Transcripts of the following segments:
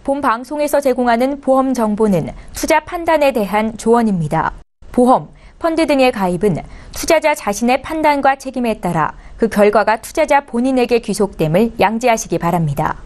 본 방송에서 제공하는 보험 정보는 투자 판단에 대한 조언입니다. 보험, 펀드 등의 가입은 투자자 자신의 판단과 책임에 따라 그 결과가 투자자 본인에게 귀속됨을 양지하시기 바랍니다.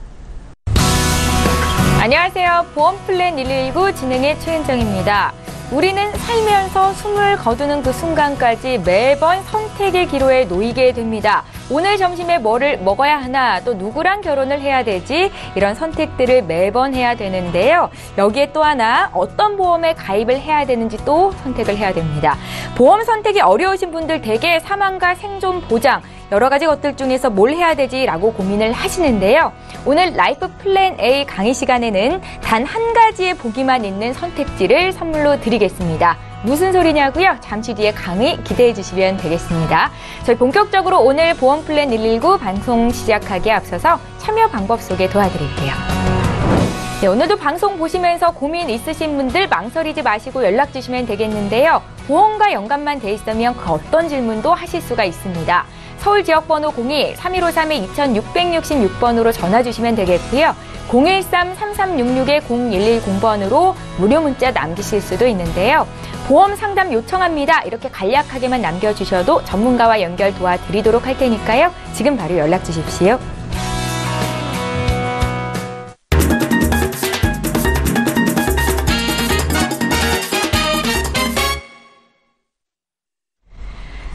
안녕하세요. 보험플랜 119 진행의 최은정입니다. 우리는 살면서 숨을 거두는 그 순간까지 매번 선택의 기로에 놓이게 됩니다. 오늘 점심에 뭐를 먹어야 하나, 또 누구랑 결혼을 해야 되지, 이런 선택들을 매번 해야 되는데요. 여기에 또 하나 어떤 보험에 가입을 해야 되는지 또 선택을 해야 됩니다. 보험 선택이 어려우신 분들 대개 사망과 생존 보장, 여러 가지 것들 중에서 뭘 해야 되지라고 고민을 하시는데요. 오늘 라이프 플랜 A 강의 시간에는 단 한 가지의 보기만 있는 선택지를 선물로 드리겠습니다. 무슨 소리냐고요? 잠시 뒤에 강의 기대해 주시면 되겠습니다. 저희 본격적으로 오늘 보험 플랜 119 방송 시작하기에 앞서서 참여 방법 소개 도와드릴게요. 네, 오늘도 방송 보시면서 고민 있으신 분들 망설이지 마시고 연락 주시면 되겠는데요. 보험과 연관만 돼 있으면 그 어떤 질문도 하실 수가 있습니다. 서울 지역번호 02-3153-2666번으로 전화 주시면 되겠고요. 013-3366-0110번으로 무료 문자 남기실 수도 있는데요. 보험 상담 요청합니다. 이렇게 간략하게만 남겨주셔도 전문가와 연결 도와드리도록 할 테니까요. 지금 바로 연락 주십시오.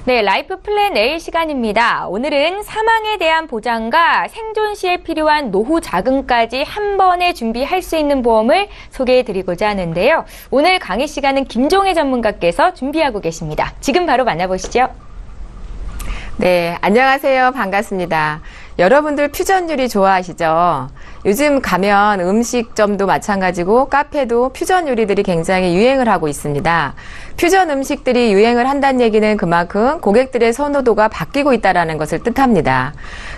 네, 라이프 플랜 A 시간입니다. 오늘은 사망에 대한 보장과 생존 시에 필요한 노후 자금까지 한 번에 준비할 수 있는 보험을 소개해드리고자 하는데요. 오늘 강의 시간은 김종혜 전문가께서 준비하고 계십니다. 지금 바로 만나보시죠. 네, 안녕하세요. 반갑습니다. 여러분들 퓨전 요리 좋아하시죠? 요즘 가면 음식점도 마찬가지고 카페도 퓨전 요리들이 굉장히 유행을 하고 있습니다. 퓨전 음식들이 유행을 한다는 얘기는 그만큼 고객들의 선호도가 바뀌고 있다는 것을 뜻합니다.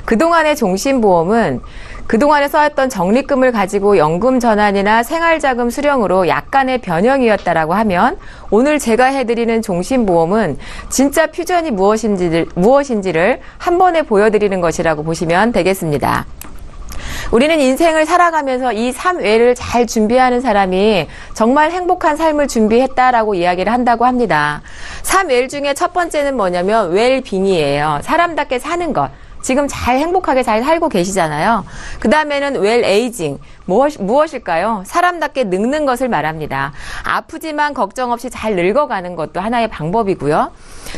그동안의 종신보험은 그동안에 써왔던 적립금을 가지고 연금 전환이나 생활자금 수령으로 약간의 변형이었다라고 하면 오늘 제가 해드리는 종신보험은 진짜 퓨전이 무엇인지를 한 번에 보여드리는 것이라고 보시면 되겠습니다. 우리는 인생을 살아가면서 이 3외를 잘 준비하는 사람이 정말 행복한 삶을 준비했다라고 이야기를 한다고 합니다. 3외 중에 첫 번째는 뭐냐면 웰빙이에요. 사람답게 사는 것. 지금 잘 행복하게 잘 살고 계시잖아요. 그 다음에는 웰에이징. 무엇일까요? 사람답게 늙는 것을 말합니다. 아프지만 걱정 없이 잘 늙어가는 것도 하나의 방법이고요.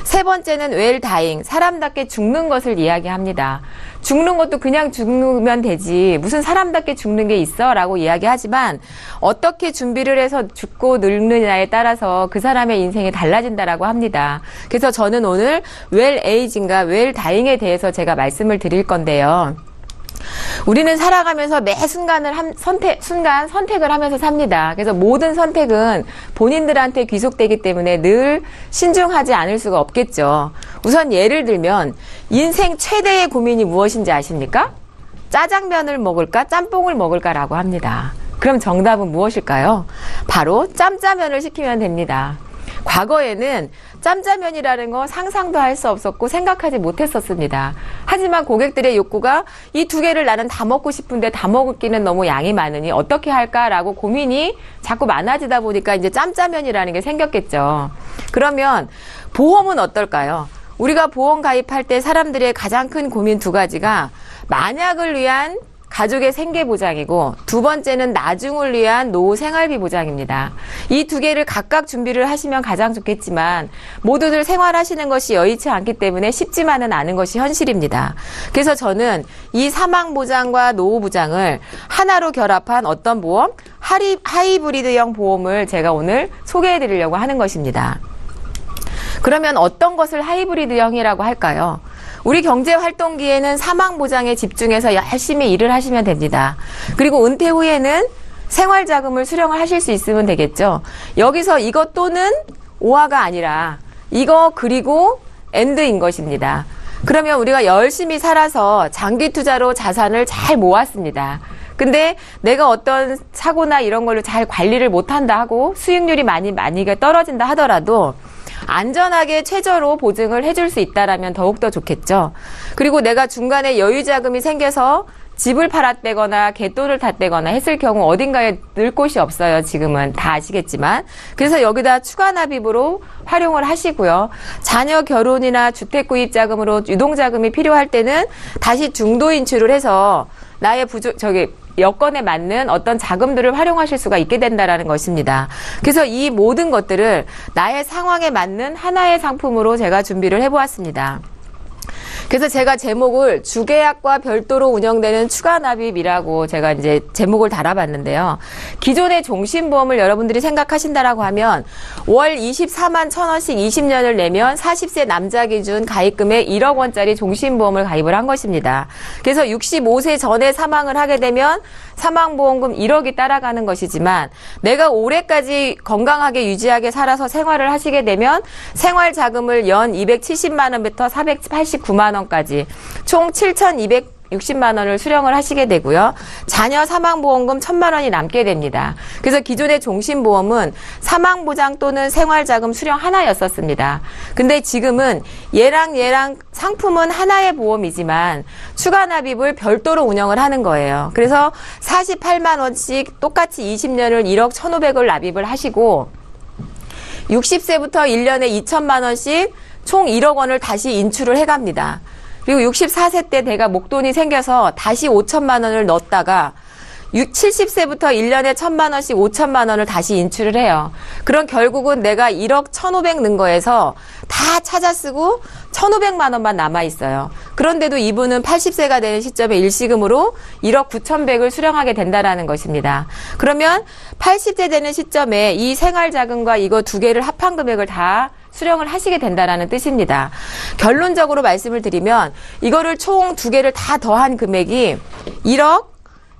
세 번째는 웰다잉. 사람답게 죽는 것을 이야기합니다. 죽는 것도 그냥 죽으면 되지 무슨 사람답게 죽는 게 있어? 라고 이야기하지만 어떻게 준비를 해서 죽고 늙느냐에 따라서 그 사람의 인생이 달라진다라고 합니다. 그래서 저는 오늘 웰에이징과 웰다잉에 대해서 제가 말씀을 드릴 건데요. 우리는 살아가면서 매 순간을 선택을 하면서 삽니다. 그래서 모든 선택은 본인들한테 귀속되기 때문에 늘 신중하지 않을 수가 없겠죠. 우선 예를 들면 인생 최대의 고민이 무엇인지 아십니까? 짜장면을 먹을까 짬뽕을 먹을까라고 합니다. 그럼 정답은 무엇일까요? 바로 짬짜면을 시키면 됩니다. 과거에는 짬짜면이라는 거 상상도 할 수 없었고 생각하지 못했었습니다. 하지만 고객들의 욕구가 이 두 개를 나는 다 먹고 싶은데 다 먹기는 너무 양이 많으니 어떻게 할까라고 고민이 자꾸 많아지다 보니까 이제 짬짜면이라는 게 생겼겠죠. 그러면 보험은 어떨까요? 우리가 보험 가입할 때 사람들의 가장 큰 고민 두 가지가 만약을 위한 가족의 생계보장이고 두 번째는 나중을 위한 노후 생활비 보장입니다. 이 두 개를 각각 준비를 하시면 가장 좋겠지만 모두들 생활하시는 것이 여의치 않기 때문에 쉽지만은 않은 것이 현실입니다. 그래서 저는 이 사망보장과 노후보장을 하나로 결합한 어떤 보험? 하이브리드형 보험을 제가 오늘 소개해 드리려고 하는 것입니다. 그러면 어떤 것을 하이브리드형이라고 할까요? 우리 경제활동기에는 사망보장에 집중해서 열심히 일을 하시면 됩니다. 그리고 은퇴 후에는 생활자금을 수령을 하실 수 있으면 되겠죠. 여기서 이것 또는 오화가 아니라 이거 그리고 엔드인 것입니다. 그러면 우리가 열심히 살아서 장기 투자로 자산을 잘 모았습니다. 근데 내가 어떤 사고나 이런 걸로 잘 관리를 못한다 하고 수익률이 많이 떨어진다 하더라도 안전하게 최저로 보증을 해줄 수 있다라면 더욱더 좋겠죠. 그리고 내가 중간에 여유 자금이 생겨서 집을 팔았대거나 갯돈을 탔대거나 했을 경우 어딘가에 넣을 곳이 없어요. 지금은 다 아시겠지만. 그래서 여기다 추가 납입으로 활용을 하시고요. 자녀 결혼이나 주택 구입 자금으로 유동자금이 필요할 때는 다시 중도 인출을 해서 나의 여건에 맞는 어떤 자금들을 활용하실 수가 있게 된다라는 것입니다. 그래서 이 모든 것들을 나의 상황에 맞는 하나의 상품으로 제가 준비를 해보았습니다. 그래서 제가 제목을 주계약과 별도로 운영되는 추가 납입이라고 제가 이제 제목을 달아봤는데요. 기존의 종신보험을 여러분들이 생각하신다라고 하면 월 24만 1,000원씩 20년을 내면 40세 남자 기준 가입금에 1억 원짜리 종신보험을 가입을 한 것입니다. 그래서 65세 전에 사망을 하게 되면 사망보험금 1억이 따라가는 것이지만 내가 올해까지 건강하게 유지하게 살아서 생활을 하시게 되면 생활자금을 연 270만 원부터 489만 원까지 총 7,260만 원을 수령을 하시게 되고요. 자녀 사망보험금 1,000만 원이 남게 됩니다. 그래서 기존의 종신보험은 사망보장 또는 생활자금 수령 하나였었습니다. 근데 지금은 얘랑 상품은 하나의 보험이지만 추가 납입을 별도로 운영을 하는 거예요. 그래서 48만 원씩 똑같이 20년을 1억 1,500을 납입을 하시고 60세부터 1년에 2천만 원씩 총 1억 원을 다시 인출을 해갑니다. 그리고 64세 때 내가 목돈이 생겨서 다시 5천만 원을 넣었다가 70세부터 1년에 1,000만 원씩 5천만 원을 다시 인출을 해요. 그럼 결국은 내가 1억 1,500 넣은 거에서 다 찾아 쓰고 1,500만 원만 남아있어요. 그런데도 이분은 80세가 되는 시점에 일시금으로 1억 9,100을 수령하게 된다라는 것입니다. 그러면 80세 되는 시점에 이 생활자금과 이거 두 개를 합한 금액을 다 수령을 하시게 된다라는 뜻입니다. 결론적으로 말씀을 드리면 이거를 총 두 개를 다 더한 금액이 1억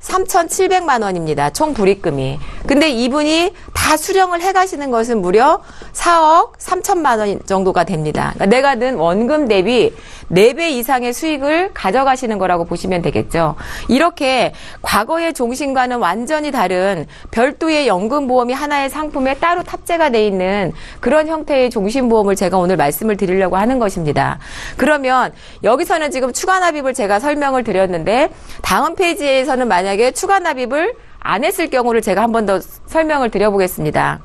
3,700만 원입니다. 총 불입금이. 근데 이분이 다 수령을 해가시는 것은 무려 4억 3천만 원 정도가 됩니다. 그러니까 내가 는 원금 대비 4배 이상의 수익을 가져가시는 거라고 보시면 되겠죠. 이렇게 과거의 종신과는 완전히 다른 별도의 연금보험이 하나의 상품에 따로 탑재가 돼 있는 그런 형태의 종신보험을 제가 오늘 말씀을 드리려고 하는 것입니다. 그러면 여기서는 지금 추가 납입을 제가 설명을 드렸는데 다음 페이지에서는 만약에 추가 납입을 안 했을 경우를 제가 한 번 더 설명을 드려보겠습니다.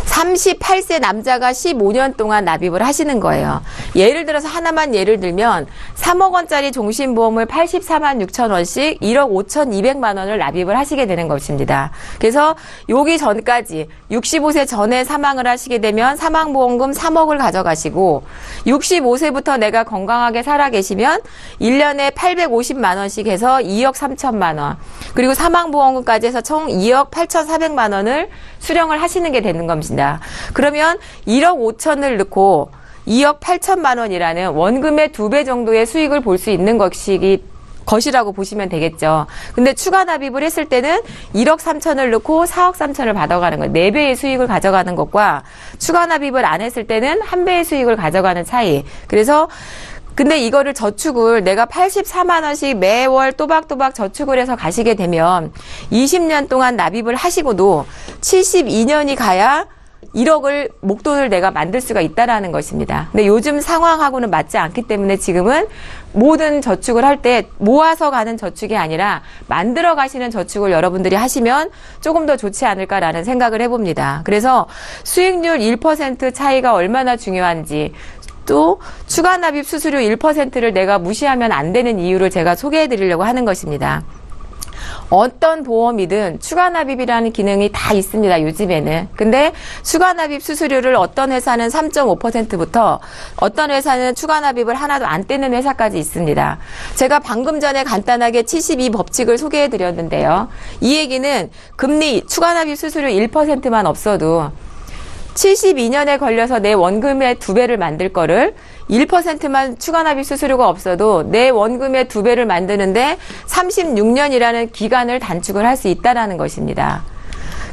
38세 남자가 15년 동안 납입을 하시는 거예요. 예를 들어서 하나만 예를 들면 3억 원짜리 종신보험을 84만 6천 원씩 1억 5,200만 원을 납입을 하시게 되는 것입니다. 그래서 여기 전까지 65세 전에 사망을 하시게 되면 사망보험금 3억을 가져가시고 65세부터 내가 건강하게 살아 계시면 1년에 850만 원씩 해서 2억 3천만 원 그리고 사망보험금까지 해서 총 2억 8,400만 원을 수령을 하시는 게 되는 겁니다. 그러면 1억 5천을 넣고 2억 8천만 원이라는 원금의 2배 정도의 수익을 볼 수 있는 것이라고 보시면 되겠죠. 근데 추가 납입을 했을 때는 1억 3천을 넣고 4억 3천을 받아가는 거예요. 4배의 수익을 가져가는 것과 추가 납입을 안 했을 때는 1배의 수익을 가져가는 차이. 그래서 근데 이거를 저축을 내가 84만 원씩 매월 또박또박 저축을 해서 가시게 되면 20년 동안 납입을 하시고도 72년이 가야 1억을 목돈을 내가 만들 수가 있다라는 것입니다. 근데 요즘 상황하고는 맞지 않기 때문에 지금은 모든 저축을 할 때 모아서 가는 저축이 아니라 만들어 가시는 저축을 여러분들이 하시면 조금 더 좋지 않을까라는 생각을 해봅니다. 그래서 수익률 1% 차이가 얼마나 중요한지 또 추가 납입 수수료 1%를 내가 무시하면 안 되는 이유를 제가 소개해 드리려고 하는 것입니다. 어떤 보험이든 추가 납입이라는 기능이 다 있습니다. 요즘에는. 근데 추가 납입 수수료를 어떤 회사는 3.5%부터 어떤 회사는 추가 납입을 하나도 안 떼는 회사까지 있습니다. 제가 방금 전에 간단하게 72 법칙을 소개해 드렸는데요. 이 얘기는 금리 추가 납입 수수료 1%만 없어도 72년에 걸려서 내 원금의 2배를 만들 거를 1%만 추가 납입 수수료가 없어도 내 원금의 2배를 만드는데 36년이라는 기간을 단축을 할 수 있다는 것입니다.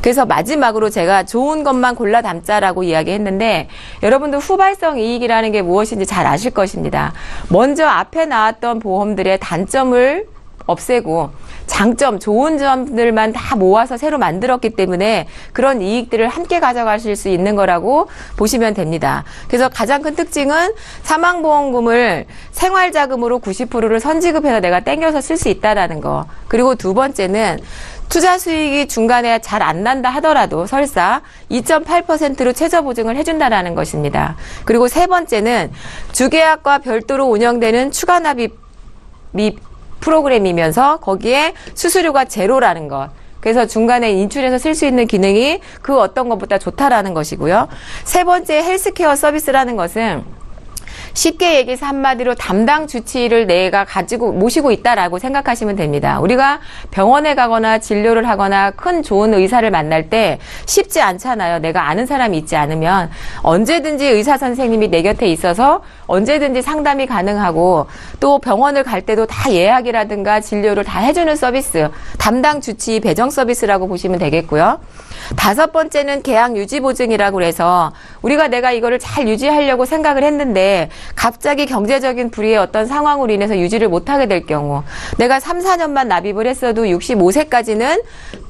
그래서 마지막으로 제가 좋은 것만 골라 담자라고 이야기했는데 여러분들 후발성 이익이라는 게 무엇인지 잘 아실 것입니다. 먼저 앞에 나왔던 보험들의 단점을 없애고 장점, 좋은 점들만 다 모아서 새로 만들었기 때문에 그런 이익들을 함께 가져가실 수 있는 거라고 보시면 됩니다. 그래서 가장 큰 특징은 사망보험금을 생활자금으로 90%를 선지급해서 내가 땡겨서 쓸 수 있다라는 거. 그리고 두 번째는 투자 수익이 중간에 잘 안 난다 하더라도 설사 2.8%로 최저 보증을 해준다라는 것입니다. 그리고 세 번째는 주계약과 별도로 운영되는 추가 납입 프로그램이면서 거기에 수수료가 제로라는 것. 그래서 중간에 인출해서 쓸 수 있는 기능이 그 어떤 것보다 좋다라는 것이고요. 세 번째 헬스케어 서비스라는 것은 쉽게 얘기해서 한마디로 담당 주치의를 내가 모시고 있다라고 생각하시면 됩니다. 우리가 병원에 가거나 진료를 하거나 큰 좋은 의사를 만날 때 쉽지 않잖아요. 내가 아는 사람이 있지 않으면 언제든지 의사 선생님이 내 곁에 있어서 언제든지 상담이 가능하고 또 병원을 갈 때도 다 예약이라든가 진료를 다 해주는 서비스, 담당 주치의 배정 서비스라고 보시면 되겠고요. 다섯 번째는 계약 유지 보증이라고 해서 내가 이거를 잘 유지하려고 생각을 했는데 갑자기 경제적인 불의의 어떤 상황으로 인해서 유지를 못하게 될 경우 내가 3, 4년만 납입을 했어도 65세까지는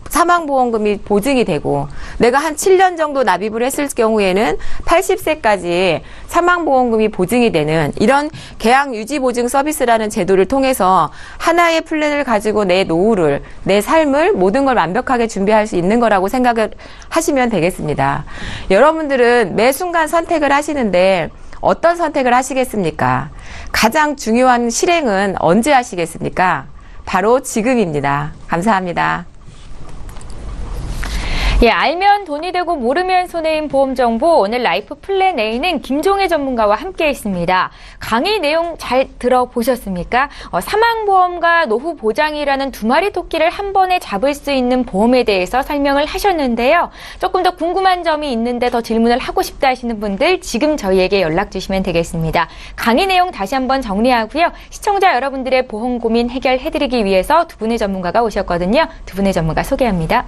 사망보험금이 보증이 되고 내가 한 7년 정도 납입을 했을 경우에는 80세까지 사망보험금이 보증이 되는 이런 계약 유지 보증 서비스라는 제도를 통해서 하나의 플랜을 가지고 내 노후를, 내 삶을 모든 걸 완벽하게 준비할 수 있는 거라고 생각을 하시면 되겠습니다. 여러분들은 매 순간 선택을 하시는데 어떤 선택을 하시겠습니까? 가장 중요한 실행은 언제 하시겠습니까? 바로 지금입니다. 감사합니다. 예, 알면 돈이 되고 모르면 손해인 보험 정보. 오늘 라이프 플랜 A는 김종혜 전문가와 함께 했습니다. 강의 내용 잘 들어보셨습니까? 사망보험과 노후 보장이라는 두 마리 토끼를 한 번에 잡을 수 있는 보험에 대해서 설명을 하셨는데요. 조금 더 궁금한 점이 있는데 더 질문을 하고 싶다 하시는 분들 지금 저희에게 연락 주시면 되겠습니다. 강의 내용 다시 한번 정리하고요. 시청자 여러분들의 보험 고민 해결해드리기 위해서 두 분의 전문가가 오셨거든요. 두 분의 전문가 소개합니다.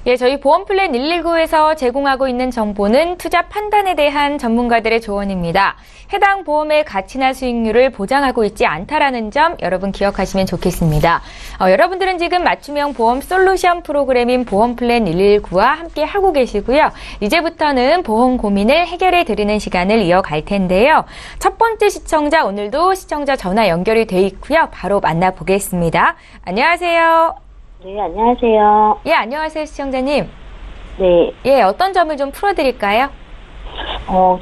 예, 저희 보험플랜 119에서 제공하고 있는 정보는 투자 판단에 대한 전문가들의 조언입니다. 해당 보험의 가치나 수익률을 보장하고 있지 않다라는 점 여러분 기억하시면 좋겠습니다. 여러분들은 지금 맞춤형 보험 솔루션 프로그램인 보험플랜 119와 함께 하고 계시고요. 이제부터는 보험 고민을 해결해 드리는 시간을 이어갈 텐데요. 첫 번째 시청자, 오늘도 시청자 전화 연결이 돼 있고요. 바로 만나보겠습니다. 안녕하세요. 네, 안녕하세요. 예, 안녕하세요, 시청자님. 네. 예, 어떤 점을 좀 풀어드릴까요?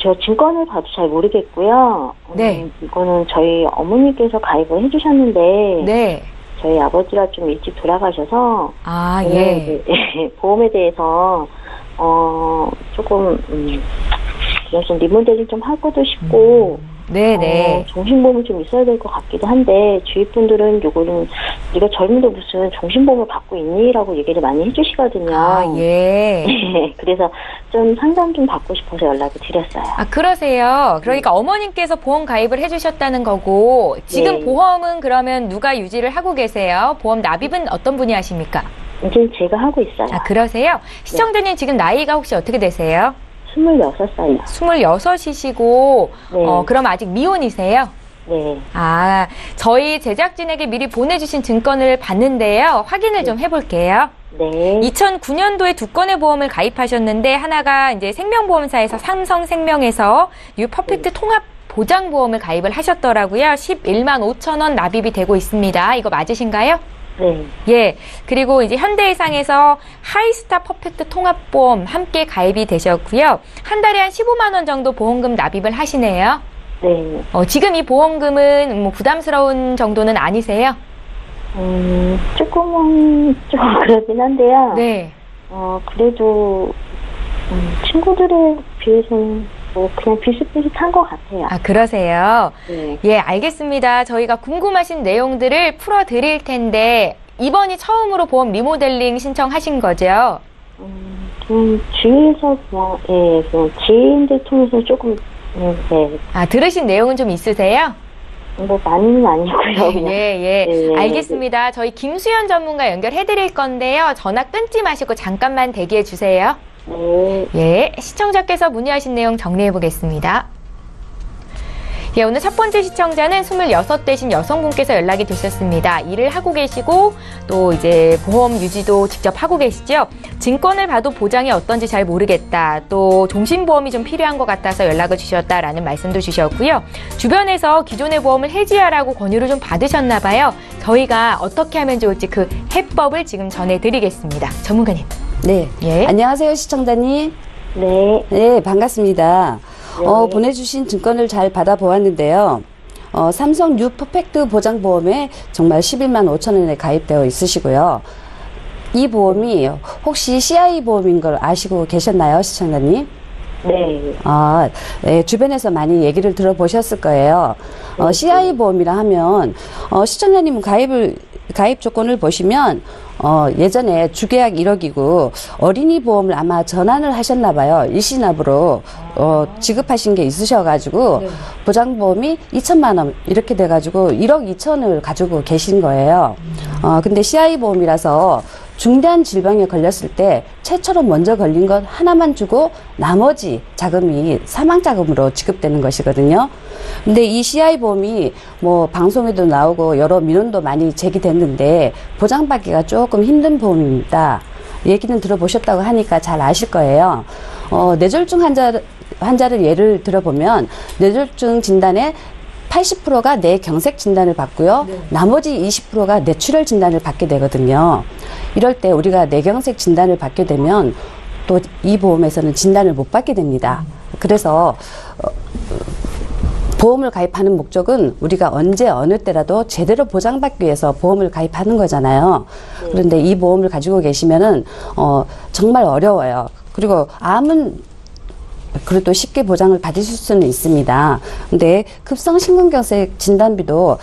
저 증권을 봐도 잘 모르겠고요. 네. 이거는 저희 어머니께서 가입을 해주셨는데, 네. 저희 아버지가 좀 일찍 돌아가셔서, 아, 예. 보험에 대해서, 조금, 그냥 좀 리모델링 좀 하고도 싶고, 네네. 종신보험이 좀 있어야 될 것 같기도 한데 주위 분들은 요거는 네가 젊은데 무슨 종신보험을 갖고 있니?라고 얘기를 많이 해주시거든요. 아, 예. 네, 그래서 좀 상담 좀 받고 싶어서 연락을 드렸어요. 아, 그러세요. 그러니까 어머님께서 보험 가입을 해주셨다는 거고, 지금 네. 보험은 그러면 누가 유지를 하고 계세요? 보험 납입은 어떤 분이 하십니까? 이제 제가 하고 있어요. 아, 그러세요? 시청자님 지금 나이가 혹시 어떻게 되세요? 26살이요. 26이시고, 네. 그럼 아직 미혼이세요? 네. 아, 저희 제작진에게 미리 보내주신 증권을 봤는데요. 확인을 좀 해볼게요. 네. 2009년도에 두 건의 보험을 가입하셨는데, 하나가 이제 생명보험사에서 삼성생명에서 뉴퍼펙트 통합 보장보험을 가입을 하셨더라고요. 11만 5천 원 납입이 되고 있습니다. 이거 맞으신가요? 네. 예. 그리고 이제 현대해상에서 하이스타 퍼펙트 통합보험 함께 가입이 되셨고요. 한 달에 한 15만 원 정도 보험금 납입을 하시네요. 네. 지금 이 보험금은 뭐 부담스러운 정도는 아니세요? 조금 그러긴 한데요. 네. 그래도, 친구들에 비해서는 뭐 그냥 비슷비슷한 것 같아요. 아, 그러세요? 네. 예, 알겠습니다. 저희가 궁금하신 내용들을 풀어드릴 텐데, 이번이 처음으로 보험 리모델링 신청하신 거죠? 주위에서 그냥 지인들 통해서 조금, 네. 아, 들으신 내용은 좀 있으세요? 뭐 많이는 아니고요. 그냥. 예. 네. 알겠습니다. 저희 김수연 전문가 연결해 드릴 건데요. 전화 끊지 마시고 잠깐만 대기해 주세요. 네. 예, 시청자께서 문의하신 내용 정리해 보겠습니다. 예, 오늘 첫 번째 시청자는 26되신 여성분께서 연락이 되셨습니다. 일을 하고 계시고 또 이제 보험 유지도 직접 하고 계시죠. 증권을 봐도 보장이 어떤지 잘 모르겠다. 또 종신보험이 좀 필요한 것 같아서 연락을 주셨다라는 말씀도 주셨고요. 주변에서 기존의 보험을 해지하라고 권유를 좀 받으셨나 봐요. 저희가 어떻게 하면 좋을지 그 해법을 지금 전해드리겠습니다. 전문가님. 네. 예. 안녕하세요, 시청자님. 네. 네, 반갑습니다. 네. 보내주신 증권을 잘 받아보았는데요. 삼성 뉴 퍼펙트 보장보험에 정말 11만 5천 원에 가입되어 있으시고요. 이 보험이 혹시 CI 보험인 걸 아시고 계셨나요, 시청자님? 네. 네, 주변에서 많이 얘기를 들어보셨을 거예요. CI 보험이라 하면, 시청자님 가입 조건을 보시면, 예전에 주계약 1억이고, 어린이 보험을 아마 전환을 하셨나봐요. 일시납으로, 지급하신 게 있으셔가지고, 네. 보장보험이 2천만 원, 이렇게 돼가지고, 1억 2천을 가지고 계신 거예요. 근데 CI 보험이라서, 중대한 질병에 걸렸을 때 최초로 먼저 걸린 것 하나만 주고 나머지 자금이 사망자금으로 지급되는 것이거든요. 근데 이 CI 보험이 뭐 방송에도 나오고 여러 민원도 많이 제기됐는데 보장받기가 조금 힘든 보험입니다. 얘기는 들어보셨다고 하니까 잘 아실 거예요. 뇌졸중 환자를 예를 들어보면 뇌졸중 진단에 80%가 뇌경색 진단을 받고요. 네. 나머지 20%가 뇌출혈 진단을 받게 되거든요. 이럴 때 우리가 뇌경색 진단을 받게 되면 또 이 보험에서는 진단을 못 받게 됩니다. 그래서 보험을 가입하는 목적은 우리가 언제 어느 때라도 제대로 보장받기 위해서 보험을 가입하는 거잖아요. 그런데 이 보험을 가지고 계시면은 정말 어려워요. 그리고 암은 그래도 쉽게 보장을 받으실 수는 있습니다. 근데 급성 심근경색 진단비도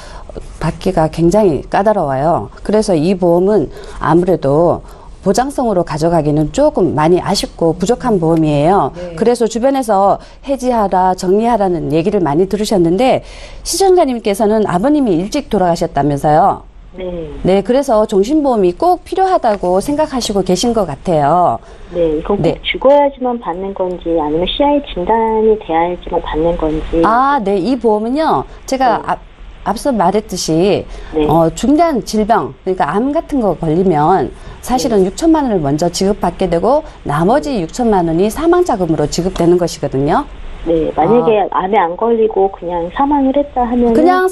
받기가 굉장히 까다로워요. 그래서 이 보험은 아무래도 보장성으로 가져가기는 조금 많이 아쉽고 부족한 보험이에요. 네. 그래서 주변에서 해지하라, 정리하라는 얘기를 많이 들으셨는데 시청자님께서는 아버님이 일찍 돌아가셨다면서요. 네. 네, 그래서 종신보험이 꼭 필요하다고 생각하시고 계신 것 같아요. 네. 이건 꼭 네. 죽어야지만 받는 건지 아니면 CI 진단이 돼야지만 받는 건지. 네, 이 보험은요, 제가 앞서 말했듯이, 네. 중대한 질병, 그러니까 암 같은 거 걸리면 사실은 6천만 원을 먼저 지급받게 되고, 나머지 6천만 원이 사망자금으로 지급되는 것이거든요. 네. 만약에 암에 안 걸리고 그냥 사망을 했다 하면. 그냥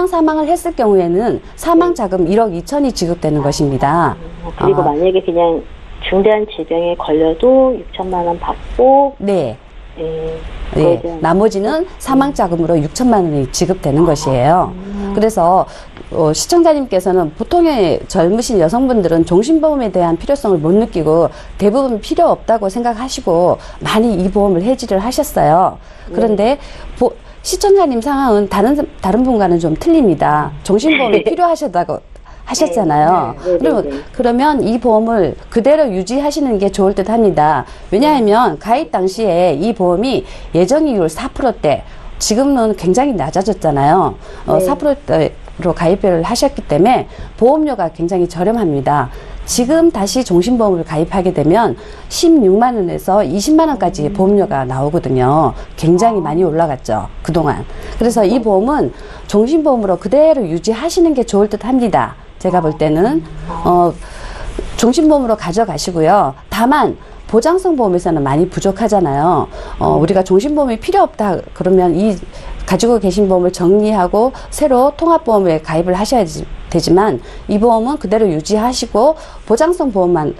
사망을 했을 경우에는 사망자금 1억 2천이 지급되는 것입니다. 그리고 만약에 그냥 중대한 질병에 걸려도 6천만 원 받고. 네. 네. 네, 나머지는 사망자금으로 6천만 원이 지급되는 것이에요. 그래서 시청자님께서는 보통의 젊으신 여성분들은 종신보험에 대한 필요성을 못 느끼고 대부분 필요 없다고 생각하시고 많이 이 보험을 해지를 하셨어요. 그런데 시청자님 상황은 다른 분과는 좀 틀립니다. 종신보험이 필요하셨다고 하셨잖아요. 그러면 이 보험을 그대로 유지하시는 게 좋을 듯 합니다. 왜냐하면 가입 당시에 이 보험이 예정이율 4%대, 지금은 굉장히 낮아졌잖아요. 4%대로 가입을 하셨기 때문에 보험료가 굉장히 저렴합니다. 지금 다시 종신보험을 가입하게 되면 16만 원에서 20만 원까지 보험료가 나오거든요. 굉장히 많이 올라갔죠, 그동안. 그래서 이 보험은 종신보험으로 그대로 유지하시는 게 좋을 듯 합니다. 제가 볼 때는 종신보험으로 가져가시고요. 다만 보장성 보험에서는 많이 부족하잖아요. 우리가 종신보험이 필요 없다 그러면 이 가지고 계신 보험을 정리하고 새로 통합보험에 가입을 하셔야 되지만 이 보험은 그대로 유지하시고 보장성 보험만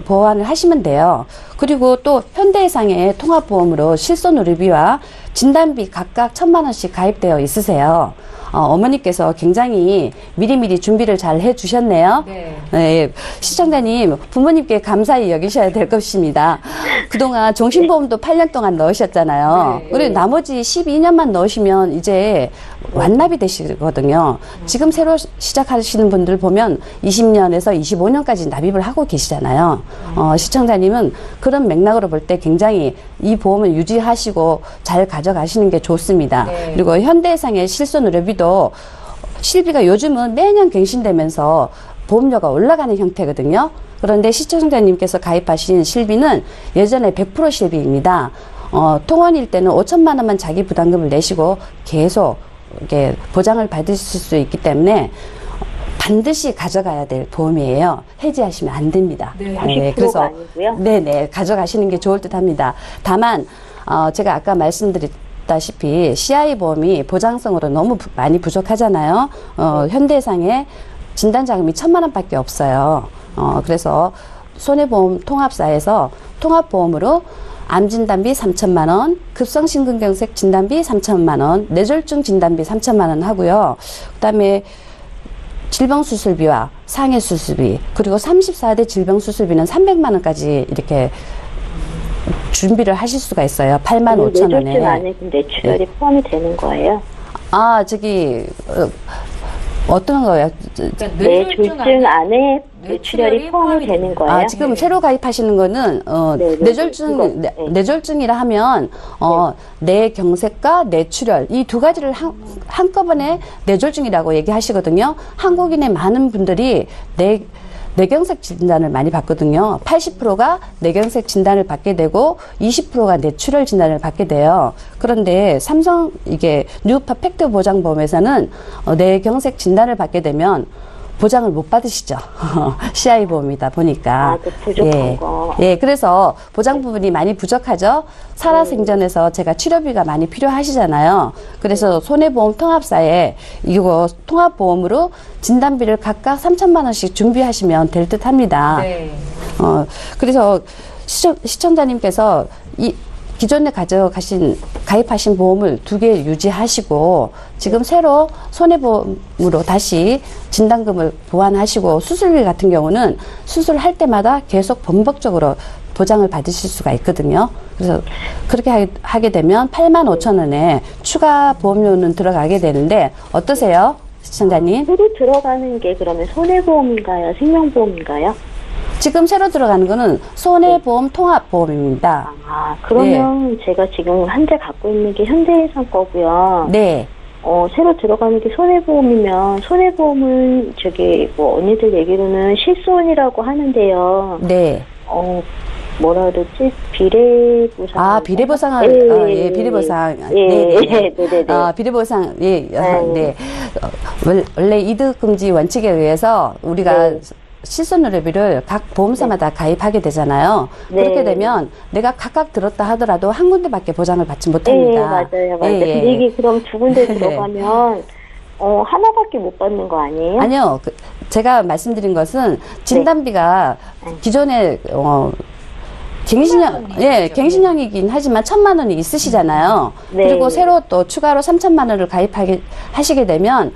보완을 하시면 돼요. 그리고 또 현대해상의 통합보험으로 실손의료비와 진단비 각각 1,000만 원씩 가입되어 있으세요. 어머니께서 굉장히 미리미리 준비를 잘 해주셨네요. 네, 시청자님, 부모님께 감사히 여기셔야 될 것입니다. 그동안 종신보험도 8년 동안 넣으셨잖아요. 그리고 나머지 12년만 넣으시면 이제 완납이 되시거든요. 지금 새로 시작하시는 분들 보면 20년에서 25년까지 납입을 하고 계시잖아요. 시청자님은 그런 맥락으로 볼 때 굉장히 이 보험을 유지하시고 잘 가져가시는 게 좋습니다. 그리고 현대해상의 실손의료비도 실비가 요즘은 매년 갱신되면서 보험료가 올라가는 형태거든요. 그런데 시청자님께서 가입하신 실비는 예전에 100% 실비입니다. 통원일 때는 5천만 원만 자기 부담금을 내시고 계속 이렇게 보장을 받으실 수 있기 때문에 반드시 가져가야 될 보험이에요. 해지하시면 안 됩니다. 네, 그래서 아니고요? 네네 가져가시는 게 좋을 듯합니다. 다만 제가 아까 말씀드렸다시피 CI 보험이 보장성으로 너무 많이 부족하잖아요. 현대해상에 진단자금이 1,000만 원밖에 없어요. 그래서 손해보험 통합사에서 통합보험으로 암진단비 3,000만 원, 급성심근경색 진단비 3,000만 원, 뇌졸중 진단비 3,000만 원 하고요. 그다음에 질병수술비와 상해수술비, 그리고 34대 질병수술비는 300만 원까지 이렇게 준비를 하실 수가 있어요. 8만 5천 원에. 뇌졸중 안에 뇌출혈이 포함이 되는 거예요? 어떤 거예요? 뇌졸중 안에 뇌출혈이 포함이 되는 거예요? 지금 새로 가입하시는 거는 뇌졸중이라 하면 뇌경색과 뇌출혈 이 두 가지를 한꺼번에 뇌졸중이라고 얘기하시거든요. 한국인의 많은 분들이 뇌경색 진단을 많이 받거든요. 80%가 뇌경색 진단을 받게 되고 20%가 뇌출혈 진단을 받게 돼요. 그런데 삼성 이게 뉴퍼펙트 보장보험에서는 뇌경색 진단을 받게 되면 보장을 못 받으시죠. CI 보험이다 보니까. 그 부족한 거. 그래서 보장 부분이 많이 부족하죠. 살아생전에서 제가 치료비가 많이 필요하시잖아요. 그래서 손해보험 통합사에 이거 통합보험으로 진단비를 각각 3,000만 원씩 준비하시면 될 듯 합니다. 그래서 시청자님께서 기존에 가입하신 보험을 2개 유지하시고 지금 새로 손해보험으로 다시 진단금을 보완하시고 수술비 같은 경우는 수술할 때마다 계속 번복적으로 보장을 받으실 수가 있거든요. 그래서 그렇게 하게 되면 8만 5천 원에 추가 보험료는 들어가게 되는데 어떠세요, 시청자님? 새로 들어가는 게 그러면 손해보험인가요? 생명보험인가요? 지금 새로 들어가는 거는 손해보험 통합보험입니다. 그러면 제가 지금 현재 갖고 있는 게 현대해상 거고요. 네. 새로 들어가는 게 손해보험이면 손해보험은 언니들 얘기로는 실손이라고 하는데요. 네. 뭐라 그러지? 비례보상. 비례보상을, 비례보상. 네네. 비례보상, 네. 원래 이득금지 원칙에 의해서 우리가 실손의료비를 각 보험사마다 가입하게 되잖아요. 그렇게 되면 내가 각각 들었다 하더라도 한 군데밖에 보장을 받지 못합니다. 맞아요. 근데 이게 그럼 두 군데 들어가면 하나밖에 못 받는 거 아니에요? 아니요. 제가 말씀드린 것은 진단비가 기존에 갱신형이긴 하지만 1,000만 원이 있으시잖아요. 그리고 새로 또 추가로 3,000만 원을 가입하시게 되면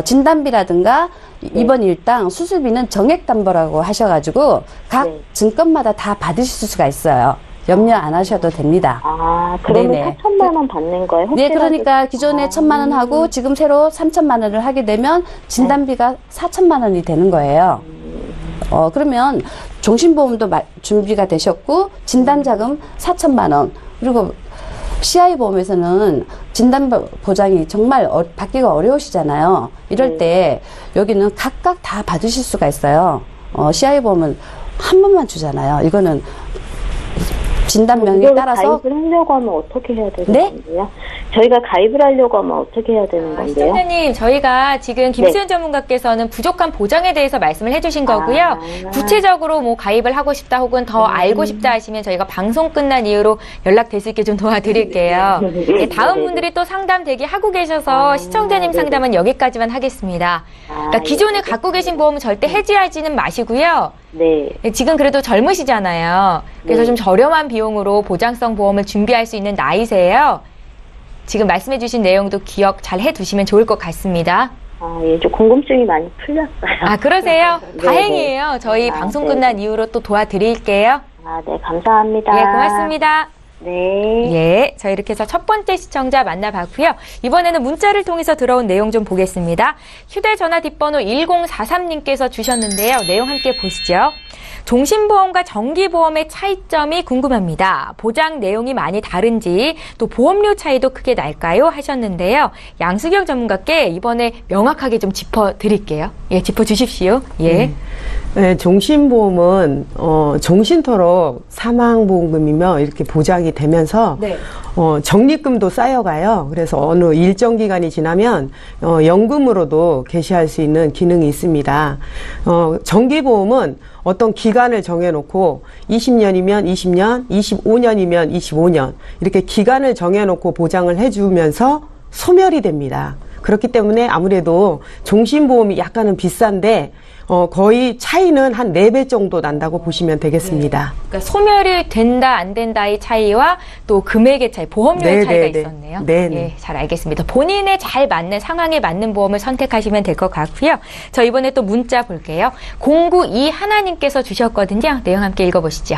진단비라든가 이번 일당 수술비는 정액담보라고 하셔가지고 각 증권마다 다 받으실 수가 있어요. 염려 안 하셔도 됩니다. 아, 그러면 네네. 4천만 원 받는 거예요? 네, 혹시라도- 그러니까 기존에 1,000만 원 하고 지금 새로 3천만 원을 하게 되면 진단비가 4천만 원이 되는 거예요. 그러면 종신보험도 준비가 되셨고 진단자금 4천만 원 그리고 CI보험에서는 진단 보장이 정말 받기가 어려우시잖아요. 이럴 때 여기는 각각 다 받으실 수가 있어요. CI보험은 한 번만 주잖아요. 이거는 진단명에 이걸 따라서 가입을 하려고 하면 어떻게 해야 되는 네? 건데요? 저희가 가입을 하려고 하면 어떻게 해야 되는 건데요? 시청자님, 저희가 지금 김수현 전문가께서는 부족한 보장에 대해서 말씀을 해주신 거고요. 구체적으로 뭐 가입을 하고 싶다 혹은 더 알고 싶다 하시면 저희가 방송 끝난 이후로 연락될 수 있게 좀 도와드릴게요. 네, 다음 분들이 또 상담 대기하고 계셔서 시청자님 상담은 여기까지만 하겠습니다. 그러니까 기존에 갖고 계신 보험은 절대 해지하지는 마시고요. 네. 지금 그래도 젊으시잖아요. 그래서 좀 저렴한 비용으로 보장성 보험을 준비할 수 있는 나이세요. 지금 말씀해주신 내용도 기억 잘 해두시면 좋을 것 같습니다. 아, 예, 좀 궁금증이 많이 풀렸어요. 아, 그러세요? 네, 다행이에요. 저희 아, 방송 네. 끝난 이후로 또 도와드릴게요. 아, 네, 감사합니다. 예, 고맙습니다. 네. 예, 저 이렇게 해서 첫 번째 시청자 만나봤고요. 이번에는 문자를 통해서 들어온 내용 좀 보겠습니다. 휴대전화 뒷번호 1043님께서 주셨는데요. 내용 함께 보시죠. 종신보험과 정기보험의 차이점이 궁금합니다. 보장 내용이 많이 다른지 또 보험료 차이도 크게 날까요? 하셨는데요. 양수경 전문가께 이번에 명확하게 좀 짚어드릴게요. 예, 짚어주십시오. 예. 네, 종신보험은 종신토록 사망보험금이며 이렇게 보장이 되면서 네. 적립금도 쌓여가요. 그래서 어느 일정 기간이 지나면 연금으로도 개시할 수 있는 기능이 있습니다. 정기보험은 어떤 기간을 정해놓고 20년이면 20년, 25년이면 25년 이렇게 기간을 정해놓고 보장을 해주면서 소멸이 됩니다. 그렇기 때문에 아무래도 종신보험이 약간은 비싼데 거의 차이는 한 4배 정도 난다고 보시면 되겠습니다. 그러니까 소멸이 된다 안 된다의 차이와 또 금액의 차이, 보험료의 네, 차이가 네, 네. 있었네요. 네, 네. 예, 잘 알겠습니다. 본인에 잘 맞는 상황에 맞는 보험을 선택하시면 될 것 같고요. 저 이번에 또 문자 볼게요. 092 하나님께서 주셨거든요. 내용 함께 읽어보시죠.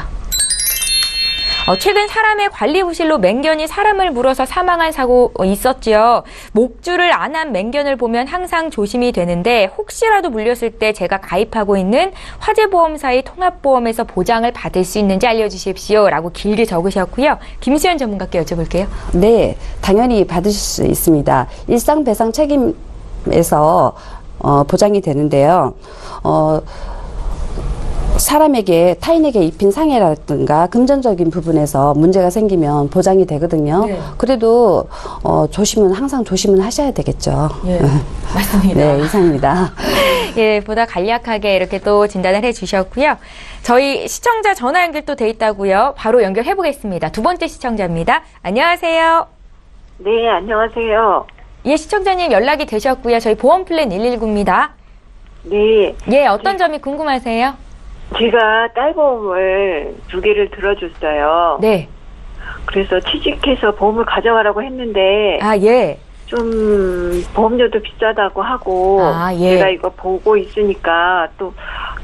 최근 사람의 관리 부실로 맹견이 사람을 물어서 사망한 사고 있었지요. 목줄을 안 한 맹견을 보면 항상 조심이 되는데 혹시라도 물렸을 때 제가 가입하고 있는 화재보험사의 통합보험에서 보장을 받을 수 있는지 알려주십시오. 라고 길게 적으셨고요. 김수현 전문가께 여쭤볼게요. 네, 당연히 받으실 수 있습니다. 일상배상 책임에서 보장이 되는데요. 사람에게 타인에게 입힌 상해라든가 금전적인 부분에서 문제가 생기면 보장이 되거든요. 네. 그래도 조심은 항상 조심은 하셔야 되겠죠. 예, 맞습니다. 네, 이상입니다. 예, 보다 간략하게 이렇게 또 진단을 해주셨고요. 저희 시청자 전화 연결 또 돼 있다고요. 바로 연결해 보겠습니다. 두 번째 시청자입니다. 안녕하세요. 네, 안녕하세요. 예, 시청자님 연락이 되셨고요. 저희 보험 플랜 119입니다. 네, 예, 어떤 점이 궁금하세요? 제가 딸보험을 2개를 들어줬어요. 네. 그래서 취직해서 보험을 가져가라고 했는데 아, 예. 좀 보험료도 비싸다고 하고 아, 예. 제가 이거 보고 있으니까 또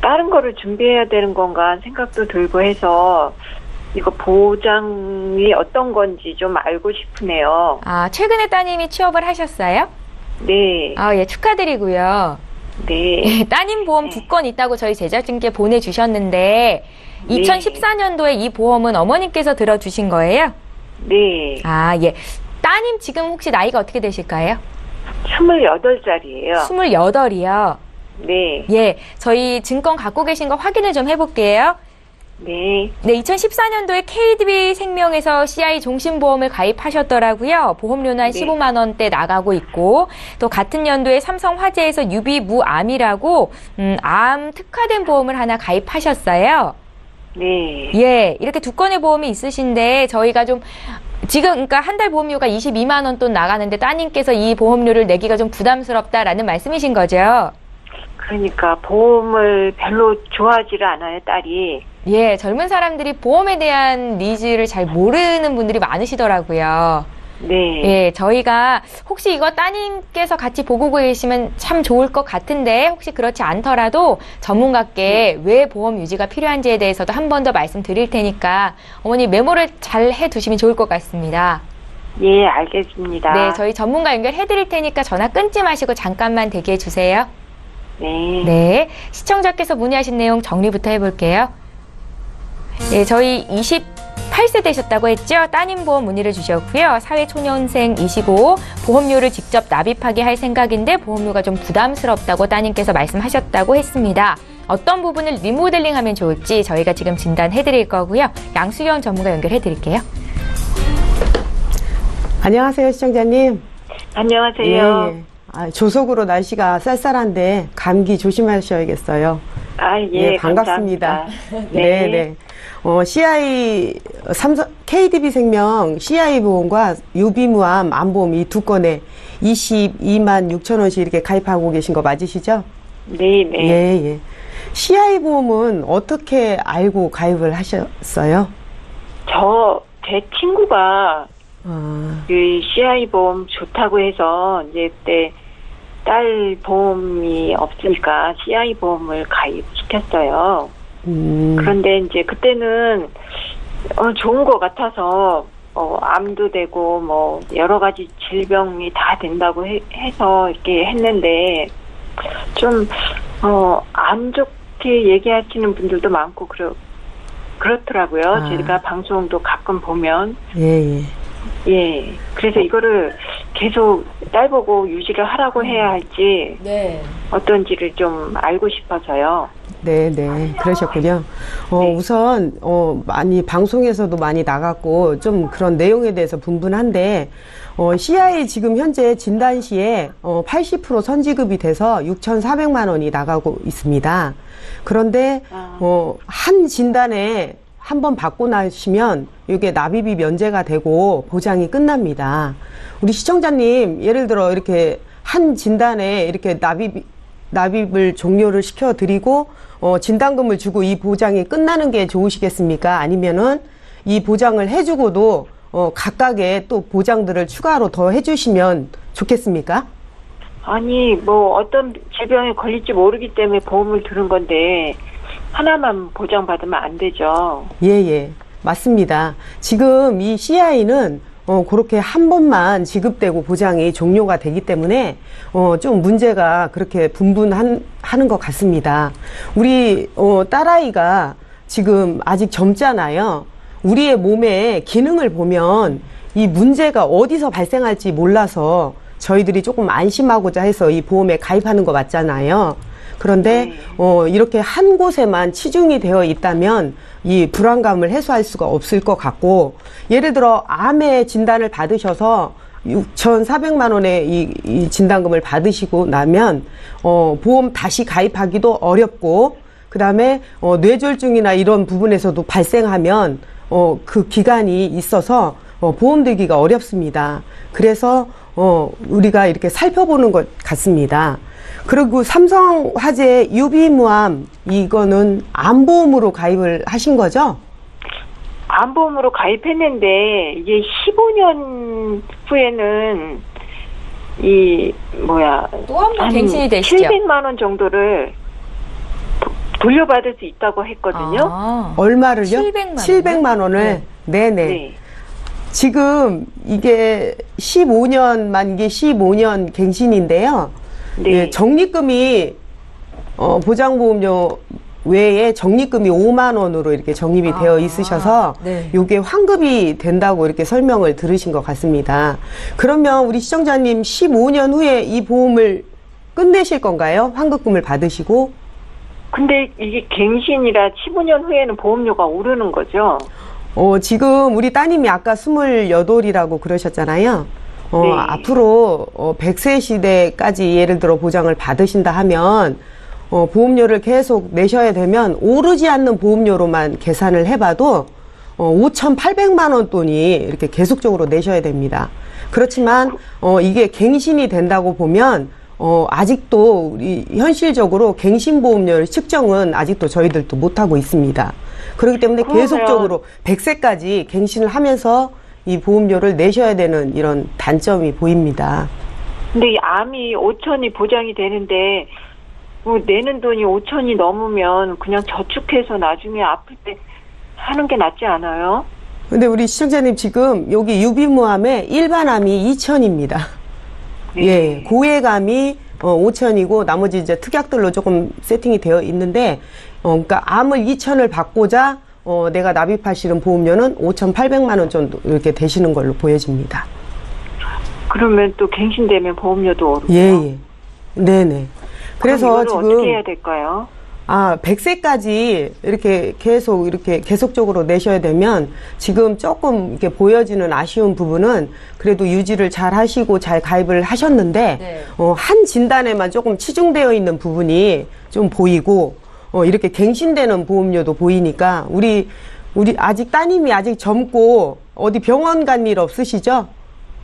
다른 거를 준비해야 되는 건가 생각도 들고 해서 이거 보장이 어떤 건지 좀 알고 싶으네요. 아, 최근에 따님이 취업을 하셨어요? 네, 아, 예, 축하드리고요. 네, 예, 따님 보험 2건 있다고 저희 제작진께 보내주셨는데 2014년도에 이 보험은 어머님께서 들어주신 거예요? 네. 아, 예. 따님 지금 혹시 나이가 어떻게 되실까요? 28살이에요. 28이요. 네, 예, 저희 증권 갖고 계신 거 확인을 좀 해볼게요. 네, 네, 2014년도에 KDB 생명에서 CI 종신보험을 가입하셨더라고요. 보험료는 한 네. 15만 원대 나가고 있고 또 같은 연도에 삼성화재에서 유비무암이라고 암 특화된 보험을 하나 가입하셨어요. 네. 예, 이렇게 2건의 보험이 있으신데 저희가 좀 지금 그러니까 한 달 보험료가 22만 원 돈 나가는데 따님께서 이 보험료를 내기가 좀 부담스럽다라는 말씀이신 거죠? 그러니까 보험을 별로 좋아하지를 않아요, 딸이. 예, 젊은 사람들이 보험에 대한 니즈를 잘 모르는 분들이 많으시더라고요. 네. 예, 저희가 혹시 이거 따님께서 같이 보고 계시면 참 좋을 것 같은데 혹시 그렇지 않더라도 전문가께 왜 보험 유지가 필요한지에 대해서도 한 번 더 말씀드릴 테니까 어머니 메모를 잘 해두시면 좋을 것 같습니다. 예, 알겠습니다. 네, 저희 전문가 연결해드릴 테니까 전화 끊지 마시고 잠깐만 대기해 주세요. 네. 네, 시청자께서 문의하신 내용 정리부터 해볼게요. 네, 저희 28세 되셨다고 했죠? 따님 보험 문의를 주셨고요. 사회초년생이시고 보험료를 직접 납입하게 할 생각인데 보험료가 좀 부담스럽다고 따님께서 말씀하셨다고 했습니다. 어떤 부분을 리모델링하면 좋을지 저희가 지금 진단해드릴 거고요. 양수경 전문가 연결해드릴게요. 안녕하세요, 시청자님. 안녕하세요. 예. 조속으로 날씨가 쌀쌀한데 감기 조심하셔야겠어요. 아, 예, 예, 반갑습니다. 감사합니다. 네, 네. KDB 생명 CI 보험과 유비무암 암보험 이 두 건에 22만 6천 원씩 이렇게 가입하고 계신 거 맞으시죠? 네, 네. 예, 예. CI 보험은 어떻게 알고 가입을 하셨어요? 제 친구가 아, 그 CI 보험 좋다고 해서 이제 그때 딸 보험이 없으니까 CI 보험을 가입시켰어요. 그런데 이제 그때는 좋은 것 같아서 암도 되고 뭐 여러 가지 질병이 다 된다고 해서 이렇게 했는데 좀 안 좋게 얘기하시는 분들도 많고 그렇더라고요. 아. 제가 방송도 가끔 보면. 예, 예. 예. 그래서 이거를 계속 딸 보고 유지를 하라고 해야 할지 네. 어떤지를 좀 알고 싶어서요. 네, 네. 그러셨군요. 네. 우선, 많이, 방송에서도 많이 나갔고, 좀 그런 내용에 대해서 분분한데, CI 지금 현재 진단 시에 80% 선지급이 돼서 6,400만 원이 나가고 있습니다. 그런데, 한 진단에 한 번 받고 나시면 이게 납입이 면제가 되고 보장이 끝납니다. 우리 시청자님, 예를 들어 이렇게 한 진단에 이렇게 납입을 종료를 시켜드리고 진단금을 주고 이 보장이 끝나는 게 좋으시겠습니까? 아니면은 이 보장을 해주고도 각각의 또 보장들을 추가로 더 해주시면 좋겠습니까? 아니, 뭐 어떤 질병에 걸릴지 모르기 때문에 보험을 들은 건데 하나만 보장받으면 안 되죠. 예, 예. 맞습니다. 지금 이 CI는 그렇게 한 번만 지급되고 보장이 종료가 되기 때문에 좀 문제가 그렇게 하는 것 같습니다. 우리 딸아이가 지금 아직 젊잖아요. 우리의 몸의 기능을 보면 이 문제가 어디서 발생할지 몰라서 저희들이 조금 안심하고자 해서 이 보험에 가입하는 거 맞잖아요. 그런데 이렇게 한 곳에만 치중이 되어 있다면 이 불안감을 해소할 수가 없을 것 같고, 예를 들어 암의 진단을 받으셔서 6,400만 원의 이 진단금을 받으시고 나면 보험 다시 가입하기도 어렵고, 그 다음에 뇌졸중이나 이런 부분에서도 발생하면 그 기간이 있어서 보험 들기가 어렵습니다. 그래서 우리가 이렇게 살펴보는 것 같습니다. 그리고 삼성화재 유비무암 이거는 암보험으로 가입을 하신 거죠? 암보험으로 가입했는데 이게 15년 후에는 또 한 번 갱신이 되시죠? 700만 원 정도를 돌려받을 수 있다고 했거든요. 아, 얼마를요? 700만 원을? 네네. 네. 지금 이게 15년 만기 15년 갱신인데요. 네. 예, 적립금이 보장보험료 외에 적립금이 5만 원으로 이렇게 적립이 되어 있으셔서 네. 이게 환급이 된다고 이렇게 설명을 들으신 것 같습니다. 그러면 우리 시청자님 15년 후에 이 보험을 끝내실 건가요? 환급금을 받으시고? 근데 이게 갱신이라 15년 후에는 보험료가 오르는 거죠? 지금 우리 따님이 아까 28이라고 그러셨잖아요. 네. 앞으로 100세 시대까지 예를 들어 보장을 받으신다 하면 보험료를 계속 내셔야 되면 오르지 않는 보험료로만 계산을 해봐도 5,800만 원 돈이 이렇게 계속적으로 내셔야 됩니다. 그렇지만 이게 갱신이 된다고 보면 아직도 우리 현실적으로 갱신보험료의 측정은 아직도 저희들도 못하고 있습니다. 그렇기 때문에 그러면 계속적으로 100세까지 갱신을 하면서 이 보험료를 내셔야 되는 이런 단점이 보입니다. 근데 이 암이 5천이 보장이 되는데 뭐 내는 돈이 5천이 넘으면 그냥 저축해서 나중에 아플 때 하는 게 낫지 않아요? 근데 우리 시청자님 지금 여기 유비무암에 일반암이 2천입니다. 네. 예, 고액암이 5천이고 나머지 이제 특약들로 조금 세팅이 되어 있는데, 그러니까 암을 2천을 받고자 내가 납입하시는 보험료는 5,800만 원 정도 이렇게 되시는 걸로 보여집니다. 그러면 또 갱신되면 보험료도 오르고. 예. 네네. 그래서 지금 지금 어떻게 해야 될까요? 100세까지 이렇게 계속적으로 내셔야 되면 지금 조금 이렇게 보여지는 아쉬운 부분은 그래도 유지를 잘 하시고 잘 가입을 하셨는데, 네. 한 진단에만 조금 치중되어 있는 부분이 좀 보이고, 이렇게 갱신되는 보험료도 보이니까 우리 아직 따님이 아직 젊고 어디 병원 간 일 없으시죠?